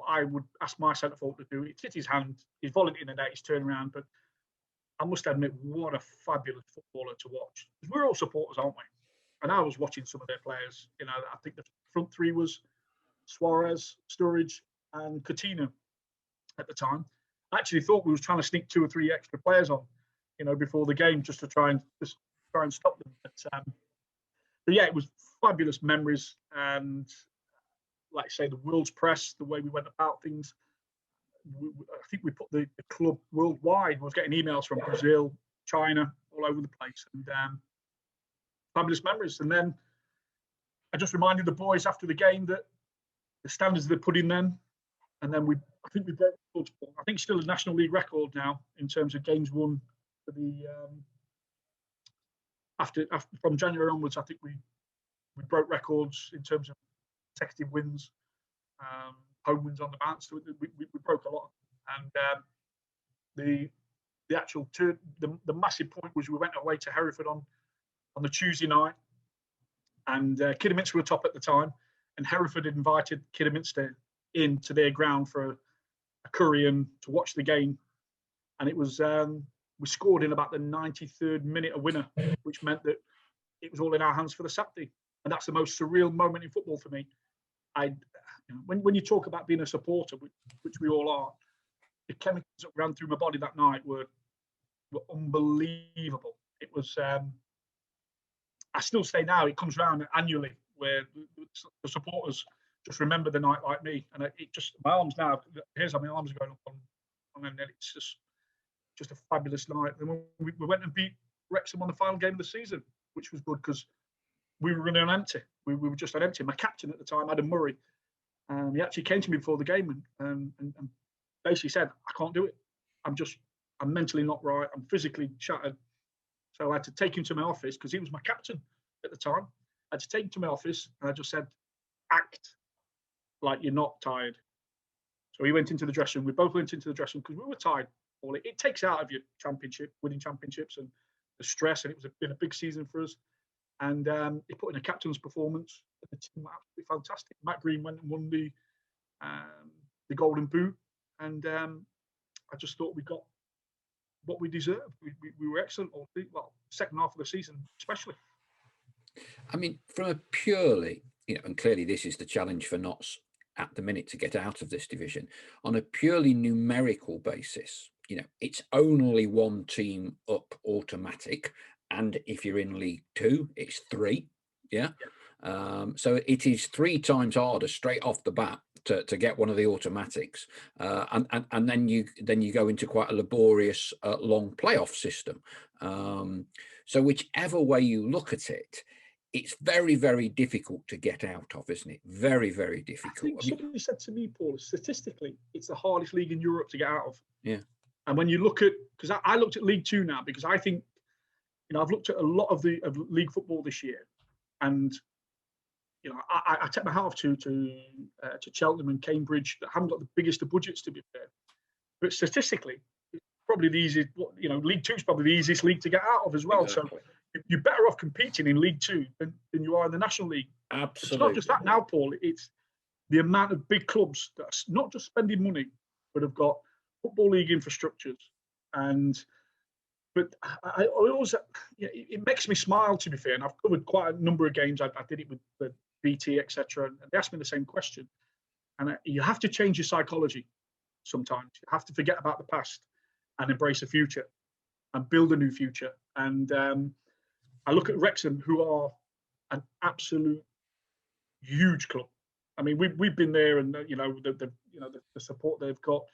I would ask my centre forward to do. He hit his hand, he's volunteered in the net, he's turned around. But I must admit, what a fabulous footballer to watch. Because we're all supporters, aren't we? And I was watching some of their players. I think the front three was Suarez, Sturridge, and Coutinho at the time. I actually thought we was trying to sneak 2 or 3 extra players on, before the game, just to try and stop them. But yeah, it was fabulous memories, and like I say, the world's press, the way we went about things. I think we put the club worldwide. I was getting emails from Brazil, China, all over the place, and fabulous memories. And then I just reminded the boys after the game that the standards they put in then, and then I think we broke records. I think still a National League record now in terms of games won for the after from January onwards. I think we broke records in terms of consecutive wins, home wins on the bounce. So we broke a lot, and the actual the massive point was we went away to Hereford on the Tuesday night, and Kidderminster were top at the time, and Hereford had invited Kidderminster into their ground for a curry and to watch the game, and it was we scored in about the 93rd minute a winner, which meant that it was all in our hands for the Saturday, and that's the most surreal moment in football for me. When you talk about being a supporter, which we all are, the chemicals that ran through my body that night were unbelievable. It was. I still say now it comes around annually where the supporters just remember the night like me, and it just my arms now. Here's how my arms are going up on, and it's just a fabulous night. And when we went and beat Wrexham on the final game of the season, which was good because we were running on empty. We were just on empty. My captain at the time, Adam Murray, he actually came to me before the game and basically said, "I can't do it. I'm mentally not right. I'm physically shattered." So I had to take him to my office because he was my captain at the time. I had to take him to my office and I just said, "Act like you're not tired." So he went into the dressing room. We both went into the dressing room because we were tired. It takes out of you winning championships and the stress, and it was been a big season for us. And he put in a captain's performance. The team were absolutely fantastic. Matt Green went and won the Golden Boot, and I just thought we got what we deserved. We were excellent all second half of the season, especially.
I mean, from a purely, and clearly this is the challenge for Notts at the minute to get out of this division. On a purely numerical basis, it's only one team up automatic, and if you're in League Two, it's 3. Yeah. So it is 3 times harder straight off the bat to get one of the automatics, and then you go into quite a laborious long playoff system. So whichever way you look at it, it's very, very difficult to get out of, isn't it? Very, very difficult.
Somebody said to me, Paul, statistically, it's the hardest league in Europe to get out of.
Yeah.
And when you look at, because I looked at League Two now, because I think, I've looked at a lot of league football this year, and I take my hat off to Cheltenham and Cambridge that haven't got the biggest of budgets, to be fair. But statistically, it's probably the easiest. League Two is probably the easiest league to get out of as well. Exactly. So you're better off competing in League Two than you are in the National League.
Absolutely.
It's not just that now, Paul. It's the amount of big clubs that are not just spending money, but have got football league infrastructures. But I always, it makes me smile, to be fair. And I've covered quite a number of games. I did it with the BT, etc. And they asked me the same question. And you have to change your psychology sometimes. You have to forget about the past and embrace the future and build a new future. And I look at Wrexham, who are an absolute huge club. I mean, we've been there, and the support they've got.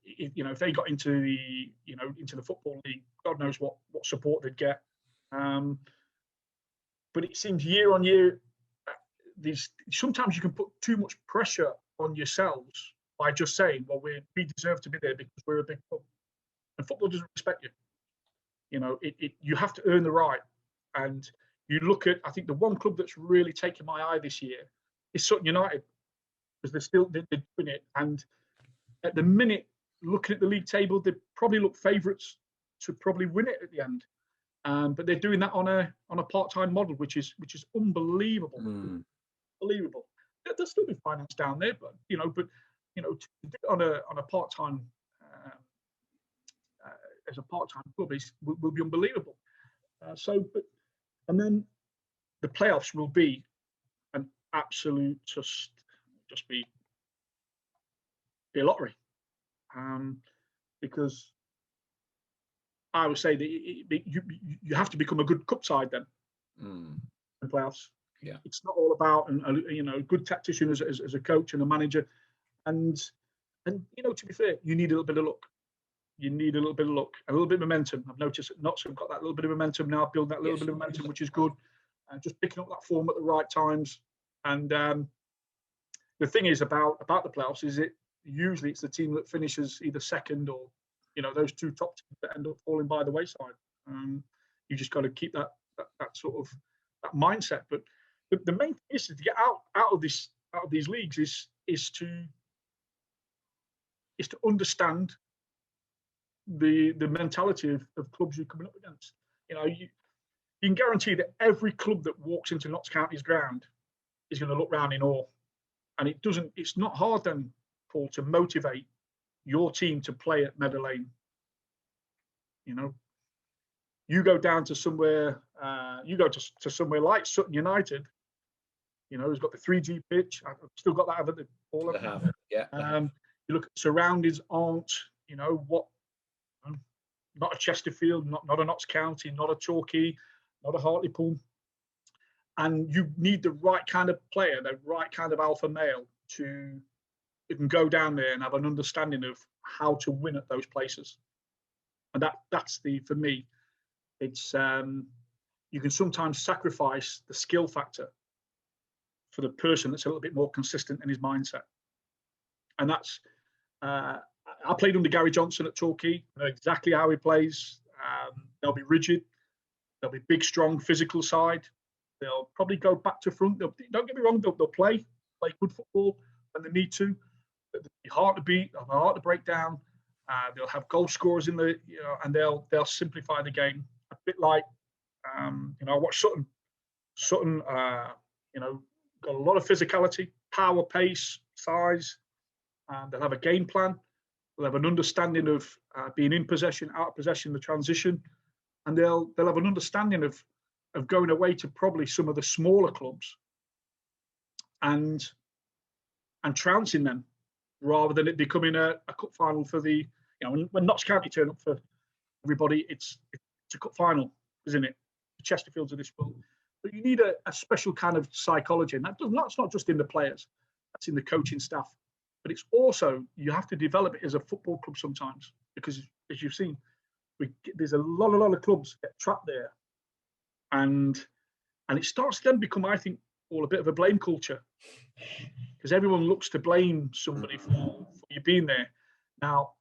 If they got into the football league, God knows what support they'd get. But it seems year on year, sometimes you can put too much pressure on yourselves by just saying, "Well, we deserve to be there because we're a big club," and football doesn't respect you. You have to earn the right. And you look at, I think the one club that's really taken my eye this year is Sutton United, because they're doing it. And at the minute, looking at the league table, they probably look favourites to probably win it at the end. But they're doing that on a part-time model, which is unbelievable. Unbelievable. There'll still be finance down there, but to do it on a part-time as a part-time club will be unbelievable. And then the playoffs will be an absolute just be a lottery, because I would say that you have to become a good cup side then in the playoffs.
Yeah,
it's not all about a good tactician as a coach and a manager, and to be fair, you need a little bit of luck. You need a little bit of luck, a little bit of momentum. I've noticed that Notts have got that little bit of momentum now, building that little bit of momentum, which is good. Just picking up that form at the right times. And the thing is about the playoffs is usually it's the team that finishes either second or those two top teams that end up falling by the wayside. You just got to keep that sort of that mindset. But the main thing is to get out of these leagues is to understand the mentality of clubs you're coming up against. You know, you can guarantee that every club that walks into Notts County's ground is going to look round in awe. And it's not hard then, Paul, to motivate your team to play at Meadow Lane. You know, you go down to somewhere, to somewhere like Sutton United, you know, who's got the 3G pitch. I've still got that, haven't they, Paul?
They have, yeah.
You look at surroundings aren't, you know, not a Chesterfield, not a Notts County, not a Torquay, not a Hartlepool. And you need the right kind of player, the right kind of alpha male you can go down there and have an understanding of how to win at those places. And that's for me, it's you can sometimes sacrifice the skill factor for the person that's a little bit more consistent in his mindset. And that's I played under Gary Johnson at Torquay. I know exactly how he plays. They'll be rigid. They'll be big, strong, physical side. They'll probably go back to front. Don't get me wrong. They'll play good football when they need to. They'll be hard to beat. They'll be hard to break down. They'll have goal scorers in the, you know, and they'll simplify the game a bit like, you know, I watched Sutton. Sutton, you know, got a lot of physicality, power, pace, size. They'll have a game plan. They'll have an understanding of being in possession, out of possession, the transition, and they'll have an understanding of going away to probably some of the smaller clubs and trouncing them, rather than it becoming a cup final for the, you know, when Notts County turn up for everybody, it's a cup final, isn't it? The Chesterfields of this world. But you need a special kind of psychology, and that's not just in the players, that's in the coaching staff. But it's also, you have to develop it as a football club sometimes, because as you've seen, there's a lot of clubs get trapped there, and it starts to then become, I think, all a bit of a blame culture, because everyone looks to blame somebody for you being there. Now,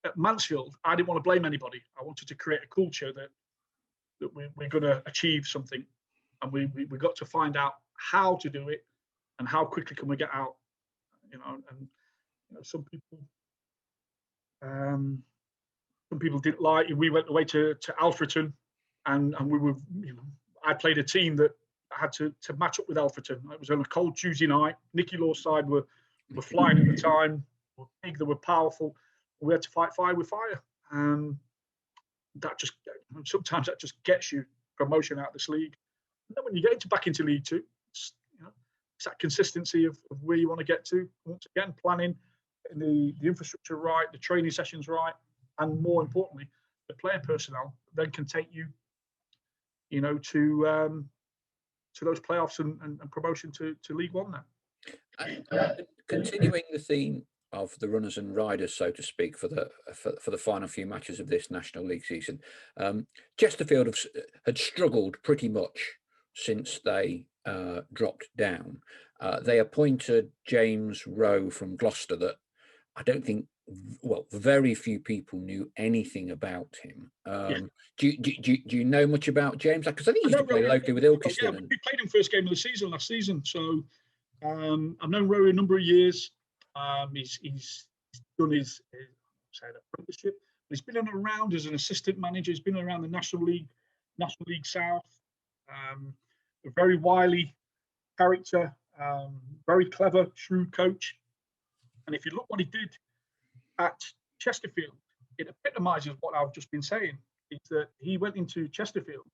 at Mansfield, I didn't want to blame anybody. I wanted to create a culture that we're going to achieve something, and we got to find out how to do it and how quickly can we get out, you know. And you know, some people didn't like. We went away to Alfreton, and we were, you know, I played a team that had to match up with Alfreton. It was on a cold Tuesday night. Nicky Law's side were flying at the time. They were big, they were powerful. We had to fight fire with fire. Sometimes that just gets you promotion out of this league. And then when you get back into League Two, it's that consistency of where you want to get to. Once again, planning, the infrastructure right, the training sessions right, and more importantly, the player personnel then can take you, you know, to those playoffs and promotion to League One now.
Continuing the theme of the runners and riders, so to speak, for the final few matches of this National League season, Chesterfield had struggled pretty much since they dropped down. They appointed James Rowe from Gloucester that I don't think, well, very few people knew anything about him. Do you know much about James? Because I think he used to play locally with Ilkeston.
Yeah, we played him first game of the season last season. So I've known Rowe a number of years. He's done his apprenticeship. He's been around as an assistant manager. He's been around the National League South. A very wily character, very clever, shrewd coach. And if you look what he did at Chesterfield, it epitomises what I've just been saying. It's that he went into Chesterfield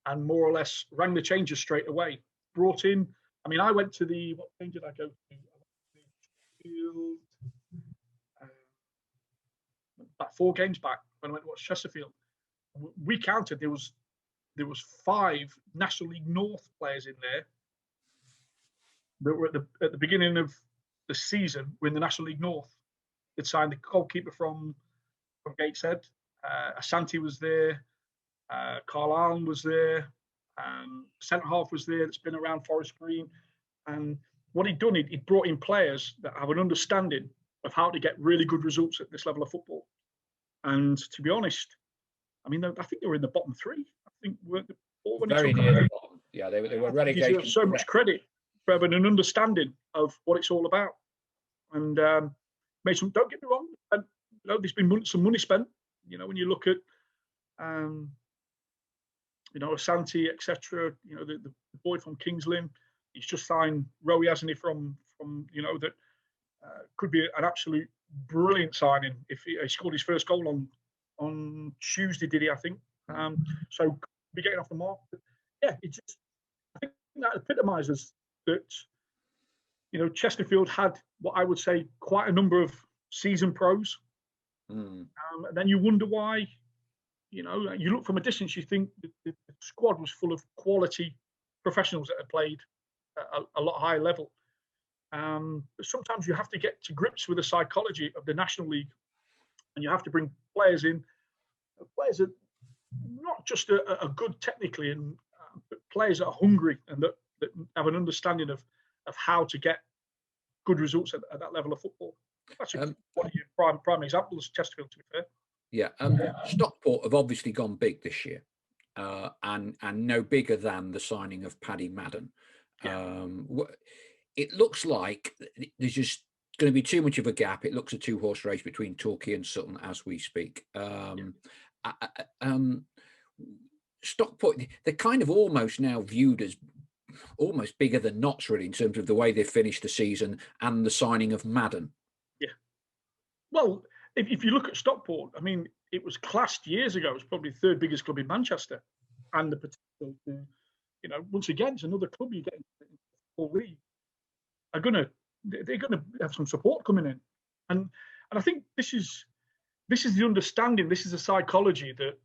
and more or less rang the changes straight away. Brought in, I mean, I went to what game did I go to? About 4 games back when I went to watch Chesterfield. We counted, there was 5 National League North players in there that were at the beginning of the season were in the National League North. They'd signed the goalkeeper from Gateshead. Asante was there. Carl Allen was there. Centre half was there that's been around Forest Green. And what he'd done, he'd brought in players that have an understanding of how to get really good results at this level of football. And to be honest, I mean, I think they were in the bottom 3. I think
very near the bottom. Yeah, they were relegation.
He deserves so much credit for having an understanding of what it's all about. And don't get me wrong, and, you know, there's been some money spent. You know, when you look at, you know, Asante, etc. You know, the boy from Kings Lynn, he's just signed Rowie, hasn't he? From you know, that could be an absolute brilliant signing if he scored his first goal on Tuesday, did he? I think. So be getting off the mark. But yeah, it just, I think that epitomises that. You know, Chesterfield had what I would say quite a number of seasoned pros. And then you wonder why. You know, you look from a distance, you think the squad was full of quality professionals that had played at a lot higher level. But sometimes you have to get to grips with the psychology of the National League, and you have to bring players in, players that not just are good technically, but players that are hungry and that have an understanding of how to get good results at that level of football. That's one of your prime examples, Chesterfield, to be fair.
Yeah, Stockport have obviously gone big this year, and no bigger than the signing of Paddy Madden. It looks like there's just going to be too much of a gap. It looks a two-horse race between Torquay and Sutton as we speak. Stockport, they're kind of almost now viewed as almost bigger than Notts, really, in terms of the way they finished the season and the signing of Madden. Yeah.
Well, if you look at Stockport, I mean, it was classed years ago as probably the third biggest club in Manchester, and the potential to, you know, once again, it's another club you get in the full league. They're gonna have some support coming in, and I think this is the understanding, this is the psychology that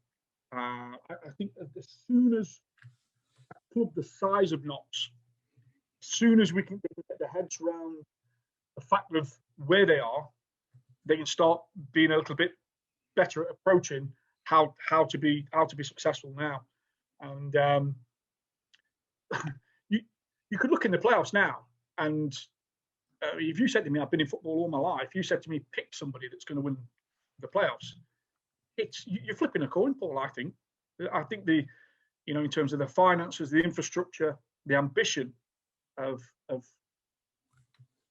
I think as soon as a club the size of Notts, as soon as we can get their heads around the fact of where they are, they can start being a little bit better at approaching how to be successful now. And you could look in the playoffs now, and if you said to me, I've been in football all my life, you said to me, pick somebody that's going to win the playoffs, you're flipping a coin, Paul. I think in terms of the finances, the infrastructure, the ambition of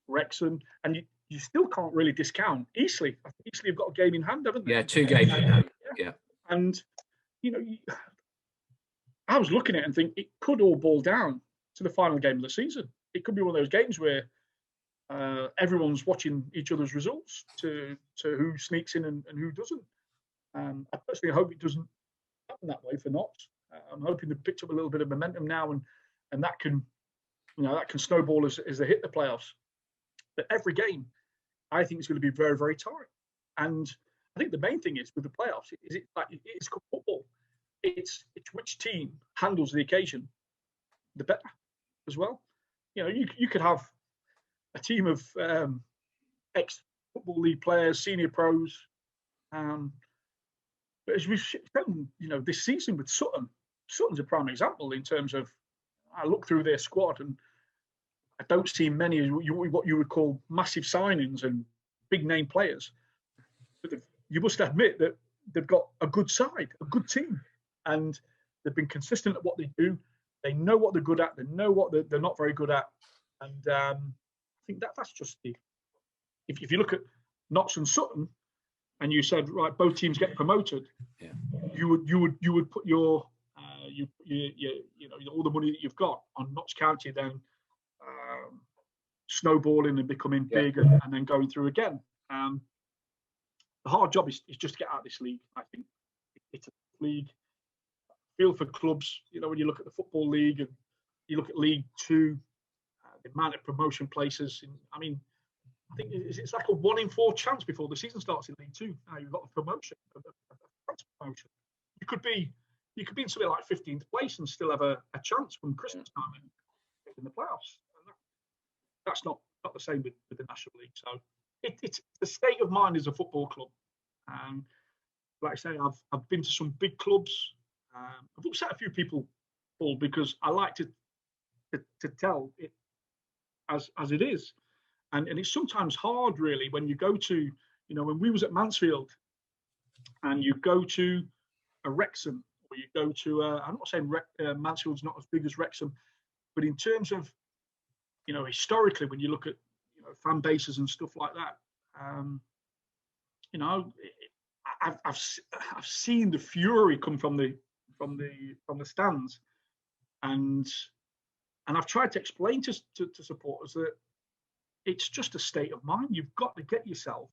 Wrexham, and you still can't really discount Eastleigh. I think Eastleigh have got a game in hand, haven't they?
Yeah, 2 games in hand. Yeah.
And, you know, I was looking at it and think it could all boil down to the final game of the season. It could be one of those games where everyone's watching each other's results to who sneaks in and who doesn't. I personally hope it doesn't happen that way for Notts. I'm hoping they've picked up a little bit of momentum now, and that can snowball as they hit the playoffs. But every game, I think it's going to be very, very tight. And I think the main thing is with the playoffs, it's football. It's which team handles the occasion the better as well. You know, you could have a team of ex-Football League players, senior pros. But as we've shown, you know, this season with Sutton's a prime example in terms of, I look through their squad and I don't see many what you would call massive signings and big name players. But you must admit that they've got a good side, a good team, and they've been consistent at what they do. They know what they're good at. They know what they're not very good at. And I think that's just if you look at Notts and Sutton, and you said, right, both teams get promoted, you would put your all the money that you've got on Notts County, then snowballing and becoming big and then going through again. The hard job is just to get out of this league. I think it's a league. Feel for clubs. You know, when you look at the Football League and you look at League Two, the amount of promotion places. I think it's like a 1 in 4 chance before the season starts in League Two. Now you've got a promotion, a promotion. You could be in something like 15th place and still have a chance from Christmas time in the playoffs. And that's not the same with the National League. So it's the state of mind as a football club. Like I say, I've been to some big clubs. I've upset a few people, Paul, because I like to tell it as it is. And it's sometimes hard, really, when you go to, you know, when we was at Mansfield and you go to a Wrexham, or you go to, I'm not saying Mansfield's not as big as Wrexham, but in terms of, you know, historically, when you look at, you know, fan bases and stuff like that, you know, I've seen the fury come from the stands, and I've tried to explain to supporters that it's just a state of mind. You've got to get yourself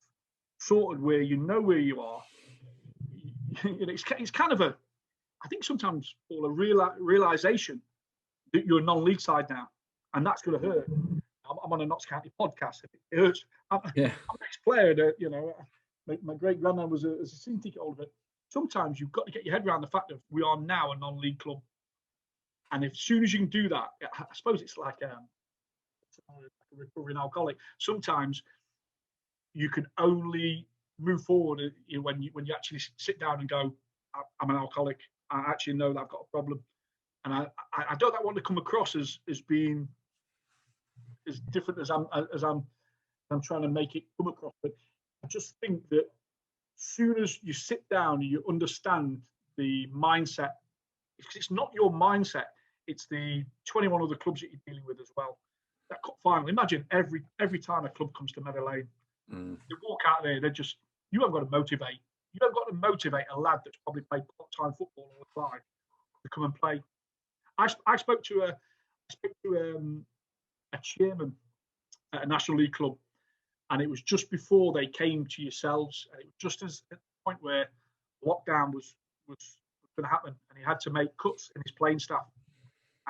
sorted where you know where you are. It's kind of I think sometimes, Paul, a realization that you're a non-league side now, and that's going to hurt. I'm on a Notts County podcast. It hurts. I'm an ex-player that, my great granddad was a season ticket holder. Sometimes you've got to get your head around the fact that we are now a non-league club, and as soon as you can do that, I suppose it's like a recovering alcoholic. Sometimes you can only move forward when you actually sit down and go, I'm an alcoholic. I actually know that I've got a problem, and I don't want to come across as being as different as I'm trying to make it come across. But I just think that as soon as you sit down and you understand the mindset, because it's not your mindset, it's the 21 other clubs that you're dealing with as well. That cup final. Imagine every time a club comes to Meadow Lane, they walk out there. You haven't got to motivate. You haven't got to motivate a lad that's probably played part-time football all his life to come and play. I spoke to a chairman at a National League club, and it was just before they came to yourselves, and it was just at the point where lockdown was going to happen, and he had to make cuts in his playing staff.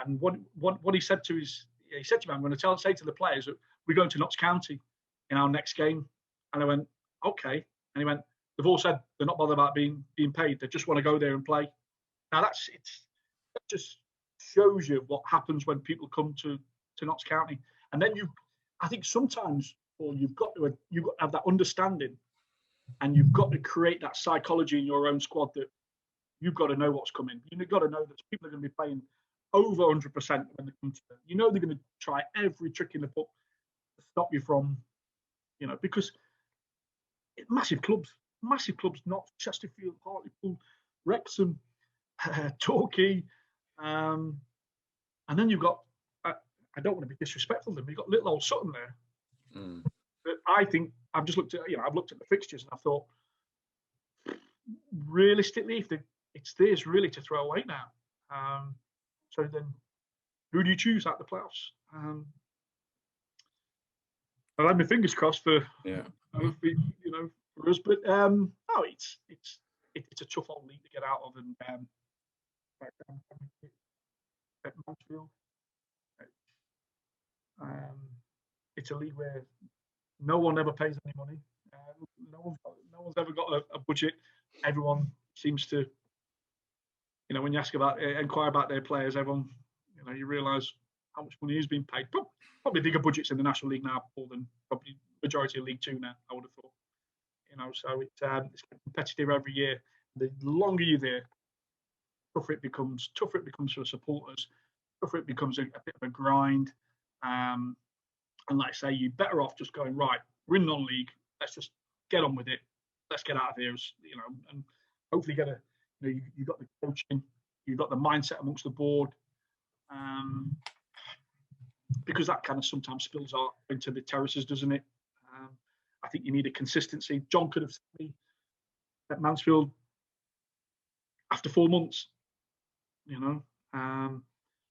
And what he said to me, I'm going to say to the players that we're going to Notts County in our next game. And I went, okay. And he went, they've all said they're not bothered about being paid. They just want to go there and play. Now that just shows you what happens when people come to Notts County. And then I think sometimes, Paul, you've got to have that understanding, and you've got to create that psychology in your own squad that you've got to know what's coming. You've got to know that people are going to be playing over 100% when they come to it. They're going to try every trick in the book to stop you from, because massive clubs, not Chesterfield, Hartlepool, Wrexham, Torquay, and then you've got, I don't want to be disrespectful to them, you've got little old Sutton there. But I think I've just looked at, I've looked at the fixtures and I thought, realistically, it's theirs really to throw away now. So then, who do you choose at the playoffs? I had my fingers crossed for for us, but no, it's a tough old league to get out of, and at Mansfield, it's a league where no one ever pays any money. No one's ever got a budget. Everyone seems to. When you inquire about their players, everyone, you realise how much money is being paid. Probably bigger budgets in the National League now, Paul, than probably majority of League Two now, I would have thought. So it's competitive every year. The longer you're there, tougher it becomes for supporters, tougher it becomes a bit of a grind. And like I say, you're better off just going, right, we're in non-league, let's just get on with it. Let's get out of here, and hopefully get you've got the coaching, you've got the mindset amongst the board, because that kind of sometimes spills out into the terraces, doesn't it? I think you need a consistency. John could have seen me at Mansfield after 4 months.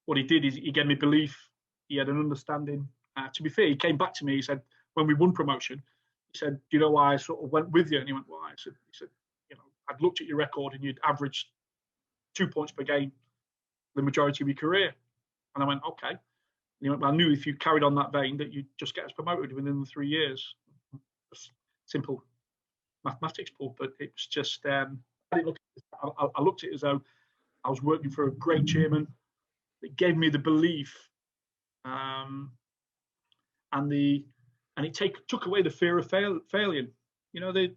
What he did is he gave me belief. He had an understanding. To be fair, he came back to me. He said, when we won promotion, he said, "Do you know why I sort of went with you?" And he went, "Why?" He said, "I'd looked at your record and you'd averaged 2 points per game the majority of your career." And I went, "Okay." And he went, "Well, I knew if you carried on that vein that you'd just get us promoted within the 3 years." Just simple mathematics, Paul. But it was just, I looked at it as though I was working for a great chairman that gave me the belief, and it took away the fear of failure. That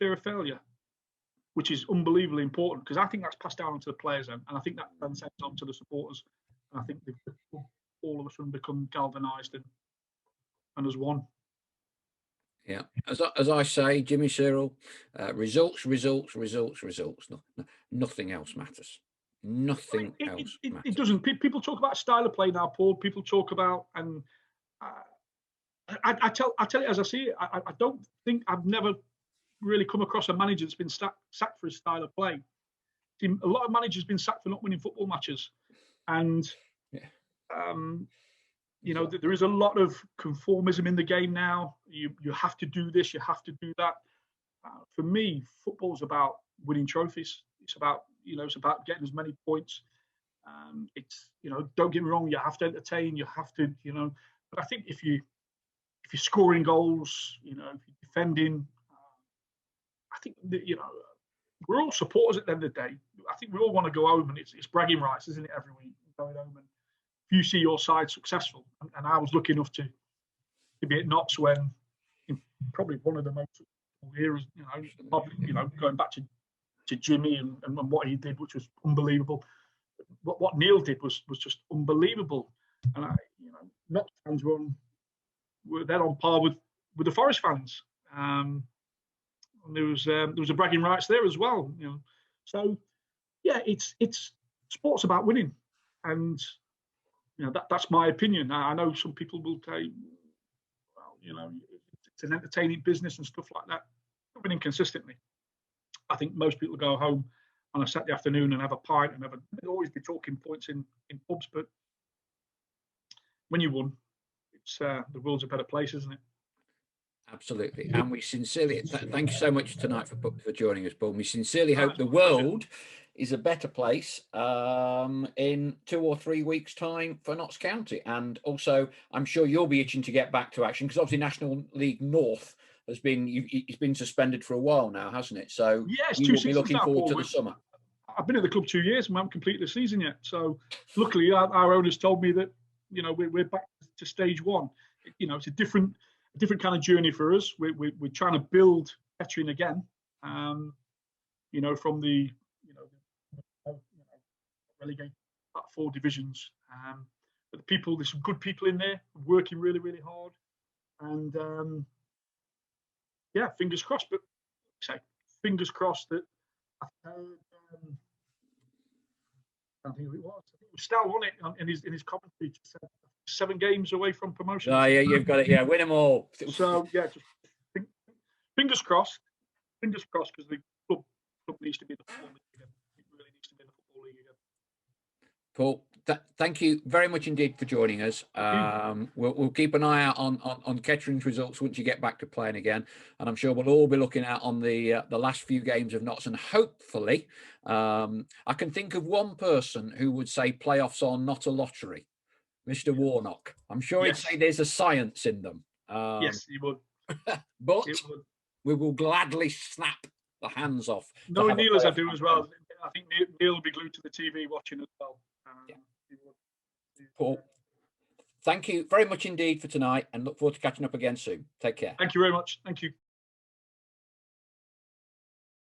fear of failure, which is unbelievably important, because I think that's passed down onto the players, and I think that then sends on to the supporters. And I think all of us have become galvanised and as one.
Yeah, as I say, Jimmy Cyril, results. Nothing else matters. Nothing else matters.
It doesn't. People talk about style of play now, Paul. People talk about, and I tell it as I see it. I don't think I've never really come across a manager that's been sacked for his style of play. A lot of managers have been sacked for not winning football matches, and you know, there is a lot of conformism in the game now. You have to do this, you have to do that. For me, football's about winning trophies. It's about, you know, it's about getting as many points. It's, you know, don't get me wrong, you have to entertain, you have to, you know, but I think if you're scoring goals, you know, if you're defending, I think that, you know, we're all supporters at the end of the day. I think we all want to go home, and it's bragging rights, isn't it, every week, going home, and if you see your side successful, and I was lucky enough to be at Notts when, in probably one of the most successful eras, you know, probably, you know, going back to Jimmy and what he did, which was unbelievable. What Neil did was just unbelievable, and you know, Notts fans were then on par with the Forest fans. And there was a bragging rights there as well, you know. So yeah, it's sports about winning, and you know, that's my opinion. I know some people will say, well, you know, it's an entertaining business and stuff like that. Winning consistently, I think most people go home on a Saturday afternoon and have a pint and they'll always be talking points in pubs, but when you won, it's the world's a better place, isn't it?
Absolutely. And we sincerely thank you so much tonight for joining us, Paul. We sincerely hope the world is a better place in 2 or 3 weeks' time for Notts County. And also, I'm sure you'll be itching to get back to action, because obviously National League North has been suspended for a while now, hasn't it? So
yes,
you will be looking forward to the summer.
I've been at the club 2 years and we haven't completed the season yet. So luckily, our owners told me that, you know, we're back to stage one. You know, it's a different kind of journey for us. We're trying to build Kettering again. You know, from the relegated 4 divisions. But the people, there's some good people in there working really, really hard. And yeah, fingers crossed. But fingers crossed that I don't think who it was. I think it was Stal, wasn't it, in his commentary? Just said 7 games away from promotion.
Oh yeah, you've got it. Yeah, win them all.
So yeah, just fingers crossed. Fingers crossed, because the club needs to be the football league again. It really needs to be the football league again.
Paul, thank you very much indeed for joining us. We'll keep an eye out on Kettering's results once you get back to playing again, and I'm sure we'll all be looking out on the last few games of Notts, and hopefully, I can think of one person who would say playoffs are not a lottery, Mr. Warnock. I'm sure he'd say there's a science in them.
Yes, he would.
But we will gladly snap the hands off.
Knowing Neil as I do as well, I think Neil will be glued to the TV watching as well.
Paul, thank you very much indeed for tonight, and look forward to catching up again soon. Take care.
Thank you very much. Thank you.